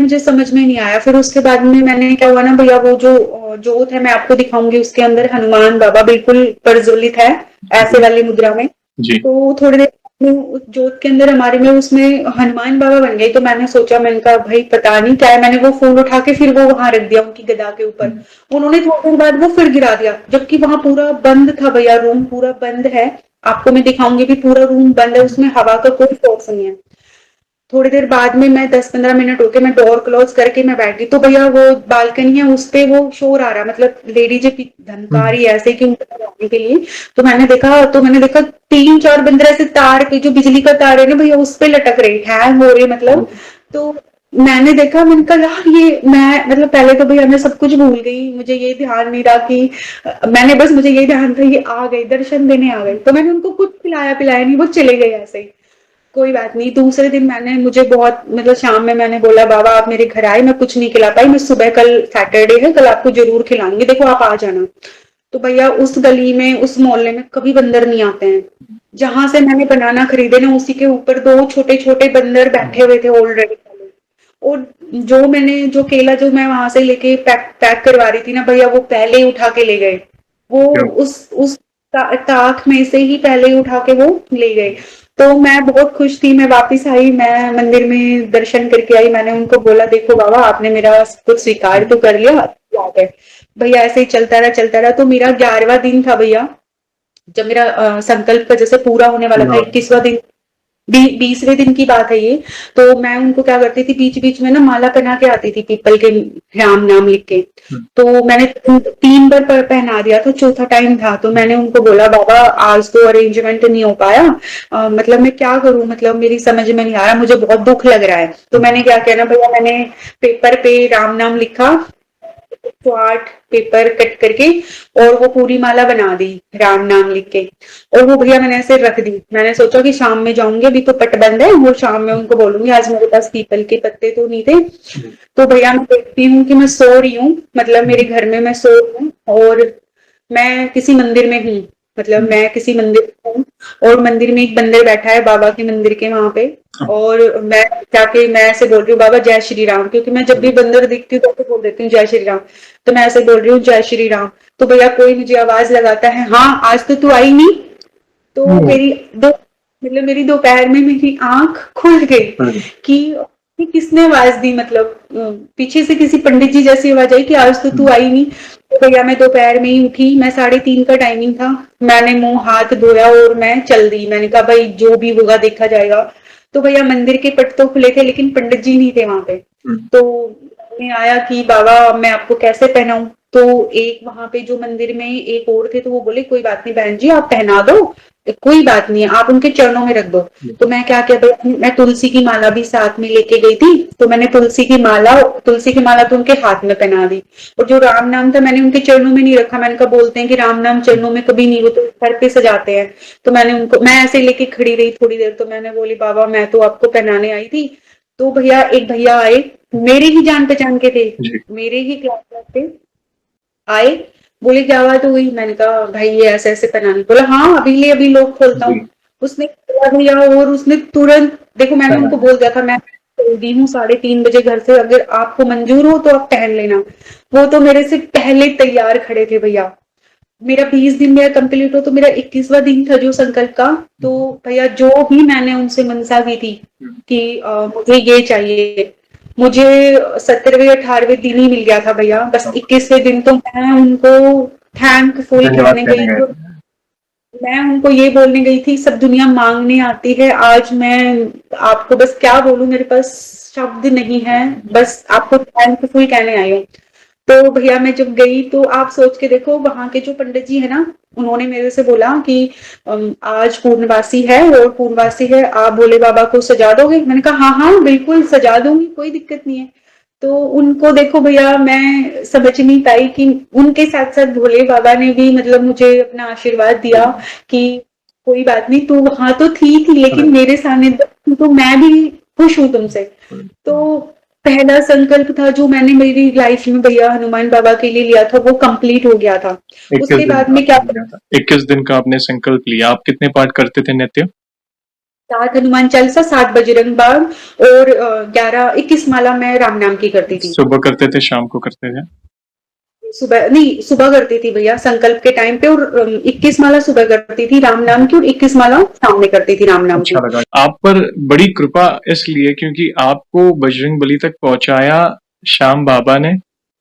Speaker 1: मुझे समझ में नहीं आया। फिर उसके बाद में मैंने क्या हुआ ना भैया, वो जो जोत है मैं आपको दिखाऊंगी, उसके अंदर हनुमान बाबा बिल्कुल प्रज्वलित है, ऐसे
Speaker 2: जी,
Speaker 1: वाली मुद्रा में।
Speaker 2: जी,
Speaker 1: तो थोड़ी देर में उस जोत के अंदर हमारे में उसमें हनुमान बाबा बन गए। तो मैंने सोचा, मैंने कहा भाई पता नहीं क्या है, मैंने वो फूल उठा के फिर वो वहां रख दिया उनकी गदा के ऊपर।
Speaker 2: हुँ,
Speaker 1: उन्होंने थोड़ी देर बाद वो फिर गिरा दिया, जबकि वहां पूरा बंद था भैया, रूम पूरा बंद है। आपको मैं दिखाऊंगी भी, पूरा रूम बंद है,
Speaker 2: हुँ,
Speaker 1: उसमें हवा का कोई सोर्स नहीं है। थोड़ी देर बाद में मैं 10-15 मिनट होके मैं डोर क्लोज करके मैं बैठ गई, तो भैया वो बालकनी है उस पे वो शोर आ रहा, मतलब लेडीज धमका
Speaker 2: हुँ,
Speaker 1: रही है ऐसे कि उनको जाने के लिए। तो मैंने देखा 3-4 बंदर ऐसे तार के, जो बिजली का तार है ना भैया, उस पे लटक रहे, हैंग हो रहे मतलब।
Speaker 2: ओह!
Speaker 1: तो मैंने देखा, मैंने कहा यार ये मैं मतलब पहले तो भैया मैं सब कुछ भूल गई, मुझे ये ध्यान नहीं रहा कि मुझे ये ध्यान था ये आ गए दर्शन देने आ गए, तो मैंने उनको कुछ खिलाया पिलाया नहीं, वो चले गए ऐसे ही। कोई बात नहीं। दूसरे दिन मुझे बहुत मतलब शाम में मैंने बोला, बाबा आप मेरे घर आए, मैं कुछ नहीं खिला पाई, मैं सुबह कल सैटरडे है, कल आपको जरूर खिलाऊंगी, देखो आप आ जाना। तो भैया उस गली में उस मोहल्ले में कभी बंदर नहीं आते हैं। जहां से मैंने बनाना खरीदे ना, उसी के ऊपर 2 छोटे छोटे बंदर
Speaker 2: हुँ,
Speaker 1: बैठे हुए थे ऑलरेडी। और जो केला जो मैं वहां से लेके पैक पैक करवा रही थी ना भैया, वो पहले ही उठा के ले गए। वो
Speaker 2: क्यों?
Speaker 1: उस ताक में से ही पहले ही उठा के वो ले गए। तो मैं बहुत खुश थी, मैं वापस आई, मैं मंदिर में दर्शन करके आई। मैंने उनको बोला, देखो बाबा, आपने मेरा कुछ स्वीकार तो कर लिया, अच्छी बात है। भैया ऐसे ही चलता रहा। तो मेरा 11वां दिन था भैया, जब मेरा संकल्प का जैसे पूरा होने वाला था,
Speaker 2: हाँ।
Speaker 1: 21वां दिन, 20वें दिन की बात है ये। तो मैं उनको क्या करती थी, बीच बीच में ना माला पहना के आती थी, पीपल के राम नाम लिख के।
Speaker 2: हम्म।
Speaker 1: तो मैंने 3 बार पहना दिया था, चौथा टाइम था। तो मैंने उनको बोला, बाबा आज तो अरेंजमेंट नहीं हो पाया, मतलब मैं क्या करूं, मतलब मेरी समझ में नहीं आ रहा, मुझे बहुत दुख लग रहा है। तो मैंने क्या किया ना भैया, मैंने पेपर पे राम नाम लिखा, तो 8 पेपर कट करके, और वो पूरी माला बना दी राम नाम लिख के। और वो भैया मैंने ऐसे रख दी। मैंने सोचा कि शाम में जाऊंगी, अभी तो पट बंद है, वो शाम में उनको बोलूंगी आज मेरे पास पीपल के पत्ते तो नहीं थे। तो भैया मैं देखती हूँ कि मैं सो रही हूँ, मतलब मेरे घर में मैं सो रही हूँ, और मैं किसी मंदिर में हूँ, मतलब मैं किसी मंदिर में हूँ, और मंदिर में एक बंदर बैठा है, बाबा के मंदिर के वहां पे। और मैं जाके मैं ऐसे बोल रही हूँ, बाबा जय श्री राम, क्योंकि मैं जब भी बंदर दिखती हूँ तो ऐसे बोल देती हूँ जय श्री राम। तो मैं ऐसे बोल रही हूँ जय श्री राम। तो भैया कोई मुझे आवाज लगाता है, हाँ आज तो तू आई नहीं। तो
Speaker 2: हम्म।
Speaker 1: मेरी दोपहर में मेरी आंख खुल गई कि किसने आवाज दी, मतलब पीछे से किसी पंडित जी जैसी आवाज आई कि आज तो तू आई नहीं। तो भैया मैं दोपहर में ही उठी, मैं 3:30 का टाइमिंग था। मैंने मुंह हाथ धोया और मैं चल दी। मैंने कहा भाई जो भी होगा देखा जाएगा। तो भैया मंदिर के पट तो खुले थे, लेकिन पंडित जी नहीं थे वहां पे। तो में आया कि बाबा मैं आपको कैसे पहनाऊं। तो एक वहां पे जो मंदिर में एक और थे, तो वो बोले कोई बात नहीं बहन जी, आप पहना दो, कोई बात नहीं है, आप उनके चरणों में रख दो। तो मैं क्या किया भाई, मैं तुलसी की माला भी साथ में लेके गई थी। तो मैंने तुलसी की माला तो उनके हाथ में पहना दी। और जो राम नाम था मैंने उनके चरणों में नहीं रखा। मैंने कहा बोलते हैं कि राम नाम चरणों में कभी नहीं, वो तो सर पे सजाते हैं। तो मैं ऐसे लेके खड़ी रही थोड़ी देर। तो मैंने बोली, बाबा मैं तो आपको पहनाने आई थी। तो भैया एक भैया आए, मेरे ही जान पहचान के थे,
Speaker 2: जी।
Speaker 1: मेरे ही क्लास थे, आए, बोले क्या बात हुई। मैंने कहा भाई ये ऐसे ऐसे पहनाने। बोला हाँ अभी ले, अभी लोग खोलता हूँ। उसने खोला भैया, और उसने तुरंत, देखो मैंने उनको बोल दिया था मैं दी हूँ 3:30 बजे घर से, अगर आपको मंजूर हो तो आप पहन लेना। वो तो मेरे से पहले तैयार खड़े थे भैया। मेरा 20 दिन मेरा कंप्लीट हो, तो मेरा 21वां दिन था जो संकल्प का। तो भैया जो भी मैंने उनसे मनसा की थी कि मुझे ये चाहिए, मुझे 17वें 18वें दिन ही मिल गया था भैया। बस 21वें दिन तो मैं उनको थैंकफुल
Speaker 2: धन्यवाद
Speaker 1: कहने
Speaker 2: कहने
Speaker 1: गई
Speaker 2: गए
Speaker 1: थी।
Speaker 2: थे।
Speaker 1: मैं उनको ये बोलने गई थी, सब दुनिया मांगने आती है, आज मैं आपको बस क्या बोलूं, मेरे पास शब्द नहीं है, बस आपको थैंकफुल कहने आई हूँ। तो भैया मैं जब गई, तो आप सोच के देखो, वहां के जो पंडित जी है ना, उन्होंने मेरे से बोला कि आज पूर्णवासी है, और पूर्णवासी है, आप भोले बाबा को सजा दोगे। मैंने कहा हाँ हाँ बिल्कुल सजा दूंगी, कोई दिक्कत नहीं है। तो उनको देखो भैया, मैं समझ नहीं पाई कि उनके साथ साथ भोले बाबा ने भी मतलब मुझे अपना आशीर्वाद दिया कि कोई बात नहीं, तू वहां तो थी लेकिन मेरे सामने तो मैं भी खुश हूं तुमसे। तो पहला संकल्प था जो मैंने मेरी लाइफ में भैया हनुमान बाबा के लिए लिया था, वो कंप्लीट हो गया था।
Speaker 2: 21
Speaker 1: उसके
Speaker 2: दिन
Speaker 1: बाद
Speaker 2: का
Speaker 1: में क्या,
Speaker 2: आपने लिया था। 21 दिन का आपने संकल्प लिया। आप कितने पाठ करते थे नित्य?
Speaker 1: 7 हनुमान चालीसा, 7 बजरंग बाण, और 21 माला मैं राम नाम की करती थी।
Speaker 2: सुबह करते थे, शाम को करते थे?
Speaker 1: सुबह नहीं, सुबह करती थी भैया संकल्प के टाइम पे, और 21 माला सुबह करती थी राम नाम की, और 21 माला शाम में करती थी राम नाम
Speaker 2: अच्छा
Speaker 1: की।
Speaker 2: लगा आप पर। बड़ी कृपा इसलिए क्योंकि आपको बजरंगबली तक पहुंचाया श्याम बाबा ने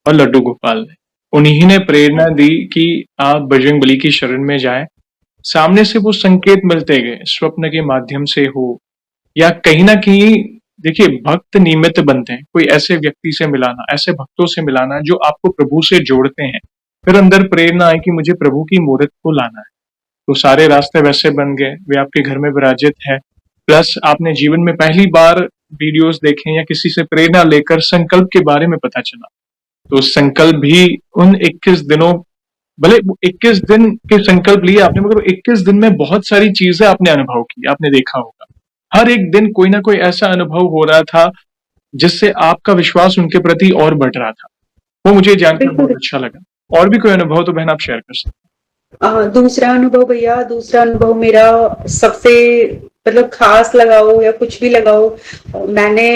Speaker 2: और लड्डू गोपाल ने। उन्हीं ने प्रेरणा दी कि आप बजरंगबली की शरण में जाएं। सामने से वो संकेत मिलते गए, स्वप्न के माध्यम से हो या कहीं ना कहीं। देखिए, भक्त निमित्त बनते हैं। कोई ऐसे व्यक्ति से मिलाना, ऐसे भक्तों से मिलाना जो आपको प्रभु से जोड़ते हैं। फिर अंदर प्रेरणा आई कि मुझे प्रभु की मूर्त को लाना है। तो सारे रास्ते वैसे बन गए, वे आपके घर में विराजित है। प्लस आपने जीवन में पहली बार वीडियोस देखे या किसी से प्रेरणा लेकर संकल्प के बारे में पता चला। तो संकल्प भी उन 21 दिनों, भले 21 दिन के संकल्प लिए आपने, मगर 21 दिन में बहुत सारी चीजें आपने अनुभव की, आपने देखा होगा। हर एक दिन कोई ना कोई ऐसा अनुभव हो रहा था जिससे आपका विश्वास उनके प्रति और बढ़ रहा था। वो मुझे जानकर बहुत
Speaker 1: बिल्कुल।
Speaker 2: अच्छा लगा। और भी कोई अनुभव तो बहन आप शेयर कर सकते
Speaker 1: दूसरा अनुभव भैया, दूसरा अनुभव मेरा सबसे मतलब खास लगाओ या कुछ भी लगाओ, मैंने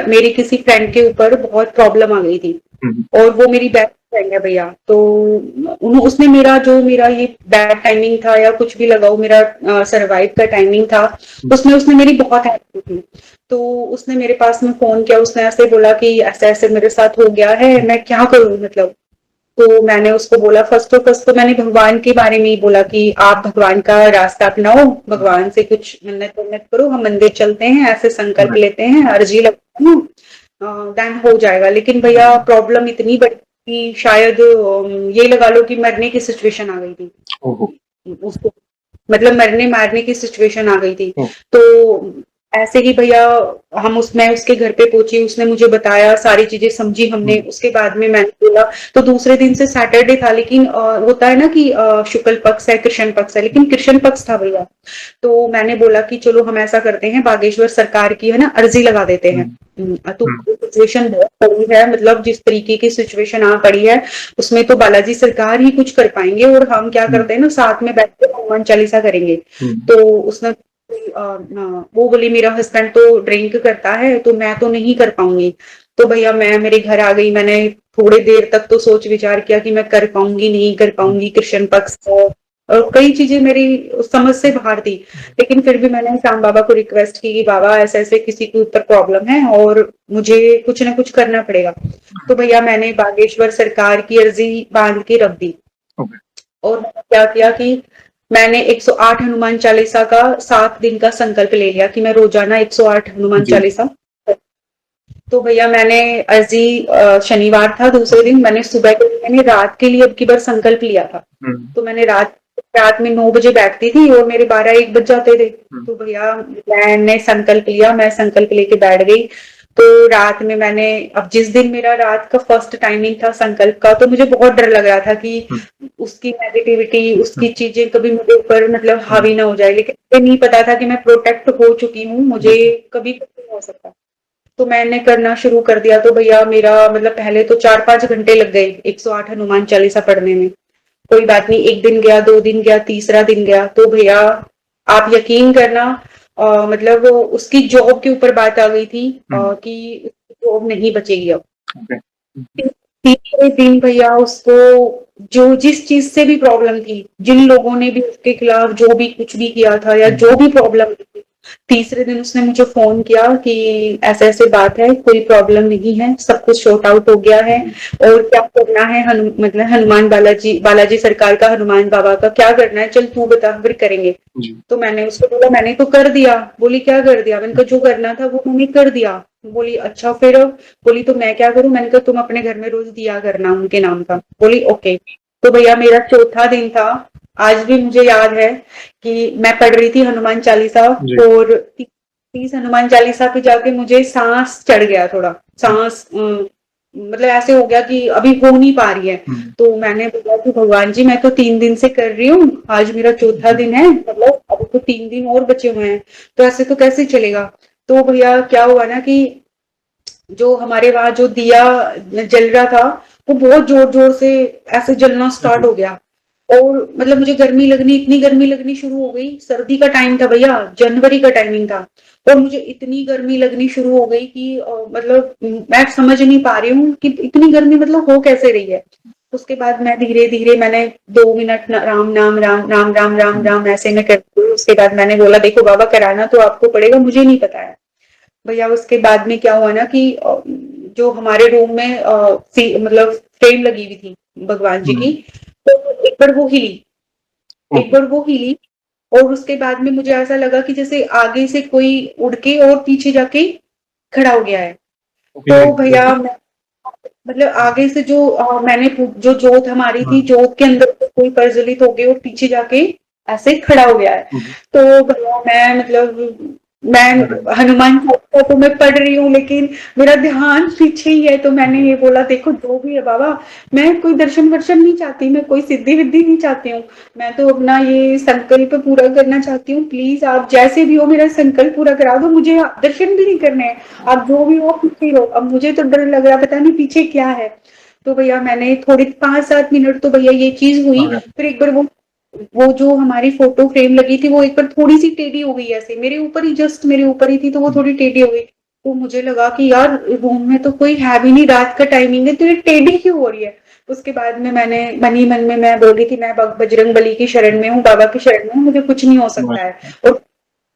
Speaker 1: मेरी किसी फ्रेंड के ऊपर बहुत प्रॉब्लम आ गई थी,
Speaker 2: हम्म,
Speaker 1: और वो मेरी बेस्ट फ्रेंड है भैया। तो उसने मेरा ये बैड टाइमिंग था या कुछ भी लगाओ, मेरा सरवाइव का टाइमिंग था, उसमें उसने मेरी बहुत हेल्प की थी। तो उसने मेरे पास में फोन किया, उसने ऐसे बोला कि ऐसे ऐसे मेरे साथ हो गया है, मैं क्या करूं मतलब। तो मैंने उसको बोला, फर्स्ट तो मैंने भगवान के बारे में ही बोला कि आप भगवान का रास्ता अपनाओ, भगवान से कुछ मन्नत वन्नत करो, हम मंदिर चलते हैं, ऐसे संकल्प
Speaker 2: right,
Speaker 1: लेते हैं, अर्जी लगता हूँ, देन हो जाएगा। लेकिन भैया प्रॉब्लम इतनी बड़ी कि शायद ये लगा लो कि मरने की सिचुएशन आ गई थी
Speaker 2: ओहो,
Speaker 1: उसको, मतलब मरने मारने की सिचुएशन आ गई थी।
Speaker 2: ओ,
Speaker 1: तो ऐसे ही भैया मैं उसके घर पे पहुंची, उसने मुझे बताया, सारी चीजें समझी हमने।
Speaker 2: हम्म,
Speaker 1: उसके बाद में मैंने बोला, तो दूसरे दिन से सैटरडे था, लेकिन होता है ना कि शुक्ल पक्ष है, कृष्ण पक्ष है, लेकिन कृष्ण पक्ष था भैया। तो मैंने बोला कि चलो हम ऐसा करते हैं, बागेश्वर सरकार की है ना अर्जी लगा देते हैं।
Speaker 2: हम्म,
Speaker 1: तो
Speaker 2: हम्म,
Speaker 1: सिचुएशन बहुत बड़ी है, मतलब जिस तरीके की सिचुएशन आ पड़ी है, उसमें तो बालाजी सरकार ही कुछ कर पाएंगे, और हम क्या
Speaker 2: हम्म,
Speaker 1: करते हैं ना, साथ में बैठ के हनुमान चालीसा करेंगे।
Speaker 2: हम्म,
Speaker 1: तो उसने वो बोली, मेरा हस्बैंड तो ड्रिंक करता है, तो मैं तो नहीं कर पाऊंगी। तो भैया मैं मेरे घर आ गई, मैंने थोड़ी देर तक तो सोच विचार किया कि मैं कर पाऊंगी नहीं कर
Speaker 2: हम्म,
Speaker 1: पाऊंगी, कृष्ण पक्ष को, और कई चीजें मेरी समझ से बाहर थी। लेकिन फिर भी मैंने श्याम बाबा को रिक्वेस्ट की कि बाबा ऐसे ऐसे किसी के ऊपर प्रॉब्लम है और मुझे कुछ ना कुछ करना पड़ेगा। तो भैया मैंने बागेश्वर सरकार की अर्जी बांध के रख दी,
Speaker 2: ओके,
Speaker 1: और मैंने क्या किया कि मैंने 108 हनुमान चालीसा का 7 दिन का संकल्प ले लिया कि मैं रोजाना 108 हनुमान
Speaker 2: जी,
Speaker 1: चालीसा। तो भैया मैंने अर्जी शनिवार था, दूसरे
Speaker 2: ओके,
Speaker 1: दिन मैंने सुबह के लिए, मैंने रात के लिए अब की बार संकल्प लिया था।
Speaker 2: हम्म,
Speaker 1: तो मैंने रात में 9 बजे बैठती थी और मेरे 12-1 बज जाते थे।
Speaker 2: हम्म,
Speaker 1: तो भैया मैंने संकल्प लिया, मैं संकल्प लेके बैठ गई। तो रात में मैंने, अब जिस दिन मेरा रात का फर्स्ट टाइमिंग था संकल्प का, तो मुझे बहुत डर लग रहा था कि
Speaker 2: हम्म,
Speaker 1: उसकी नेगेटिविटी, उसकी
Speaker 2: हम्म,
Speaker 1: चीजें कभी मेरे ऊपर मतलब
Speaker 2: हम्म,
Speaker 1: हावी ना हो जाए। लेकिन मुझे नहीं पता था कि मैं प्रोटेक्ट हो चुकी हूँ, मुझे
Speaker 2: बिल्कुल,
Speaker 1: कभी कुछ नहीं हो सकता। तो मैंने करना शुरू कर दिया। तो भैया मेरा मतलब पहले तो 4-5 घंटे लग गए 108 हनुमान चालीसा पढ़ने में। कोई बात नहीं, एक दिन गया, 2 दिन गया, तीसरा दिन गया, तो भैया आप यकीन करना, मतलब उसकी जॉब के ऊपर बात आ गई थी,
Speaker 2: हम्म,
Speaker 1: कि जॉब नहीं बचेगी अब।
Speaker 2: ओके,
Speaker 1: तीसरे दिन भैया उसको जो जिस चीज से भी प्रॉब्लम थी, जिन लोगों ने भी उसके खिलाफ जो भी कुछ भी किया था या
Speaker 2: हम्म,
Speaker 1: जो भी प्रॉब्लम थी, तीसरे दिन उसने मुझे फोन किया कि ऐसे ऐसे बात है, कोई प्रॉब्लम नहीं है, सब कुछ सॉर्ट आउट हो गया है,
Speaker 2: जी,
Speaker 1: और क्या करना है, मतलब हनुमान बालाजी बालाजी सरकार का, हनुमान बाबा का क्या करना है, चल तू बता, फिर करेंगे।
Speaker 2: जी,
Speaker 1: तो मैंने उसको बोला, मैंने तो कर दिया। बोली क्या कर दिया? मैंने कहा जो करना था वो मैंने कर दिया। बोली अच्छा फिर? बोली तो मैं क्या करूं? मैंने कहा तुम अपने घर में रोज दिया करना उनके नाम का। बोली ओके। तो भैया मेरा चौथा दिन था, आज भी मुझे याद है कि मैं पढ़ रही थी हनुमान चालीसा,
Speaker 2: जी,
Speaker 1: और 30 हनुमान चालीसा पे जाके मुझे सांस चढ़ गया, थोड़ा
Speaker 2: हम्म,
Speaker 1: सांस मतलब ऐसे हो गया कि अभी हो नहीं पा रही है।
Speaker 2: हम्म,
Speaker 1: तो मैंने बोला कि भगवान जी मैं तो 3 दिन से कर रही हूँ, आज मेरा चौथा
Speaker 2: जी,
Speaker 1: दिन है, मतलब अभी तो 3 दिन और बचे हुए हैं, तो ऐसे तो कैसे चलेगा। तो भैया क्या हुआ ना कि जो हमारे वहां जो दिया जल रहा था, वो बहुत जोर जोर से ऐसे जलना स्टार्ट
Speaker 2: जी,
Speaker 1: हो गया। और मतलब मुझे गर्मी लगनी, इतनी गर्मी लगनी शुरू हो गई, सर्दी का टाइम था भैया, जनवरी का टाइमिंग था, और मुझे इतनी गर्मी लगनी शुरू हो गई कि मतलब मैं समझ नहीं पा रही हूँ कि इतनी गर्मी मतलब हो कैसे रही है। उसके बाद मैं धीरे धीरे मैंने 2 मिनट राम नाम राम राम राम राम
Speaker 2: हम्म,
Speaker 1: राम ऐसे में करती हूँ। उसके बाद मैंने बोला देखो बाबा, कराना तो आपको पड़ेगा, मुझे नहीं पता है। भैया उसके बाद में क्या हुआ ना कि जो हमारे रूम में मतलब फ्रेम लगी हुई थी भगवान जी की,
Speaker 2: हम्म,
Speaker 1: तो एक बार वो हिली, एक
Speaker 2: ओके,
Speaker 1: बार वो हिली, और उसके बाद में मुझे ऐसा लगा कि जैसे आगे से कोई उड़ के और पीछे जाके खड़ा हो गया है।
Speaker 2: ओके,
Speaker 1: तो भैया मतलब आगे से जो मैंने जो जोत हमारी थी,
Speaker 2: हम्म,
Speaker 1: जोत के अंदर से कोई प्रज्वलित हो गई और पीछे जाके ऐसे खड़ा हो गया है।
Speaker 2: हम्म,
Speaker 1: तो भैया मैं मतलब
Speaker 2: अरे,
Speaker 1: मैं हनुमान चालीसा तो मैं पढ़ रही हूँ, लेकिन मेरा ध्यान पीछे ही है। तो मैंने
Speaker 2: जी,
Speaker 1: ये बोला देखो जो भी है बाबा, मैं कोई दर्शन वर्शन नहीं चाहती, मैं कोई सिद्धि विद्धि नहीं चाहती हूँ, मैं तो अपना ये संकल्प पूरा करना चाहती हूँ, प्लीज आप जैसे भी हो मेरा संकल्प पूरा करा दो, मुझे दर्शन भी नहीं करने हैं, आप जो भी हो पीछे रहो, अब मुझे तो डर लग रहा, पता नहीं पीछे क्या है। तो भैया मैंने थोड़ी 5-7 मिनट तो भैया ये चीज हुई।
Speaker 2: अरे,
Speaker 1: फिर एक बार वो वो जो हमारी फोटो फ्रेम लगी थी वो एक बार थोड़ी सी टेढ़ी हो गई, ऐसे मेरे ऊपर ही, जस्ट मेरे ऊपर ही थी, तो वो थोड़ी टेढ़ी हो गई। तो मुझे लगा कि यार रूम में तो कोई है भी नहीं, रात का टाइमिंग है, तो ये टेढ़ी क्यों हो रही है। उसके बाद में मैंने मन ही मन में मैं बोली कि मैं बजरंग बली की शरण में हूँ, बाबा की शरण में हूँ, मुझे कुछ नहीं हो सकता है, और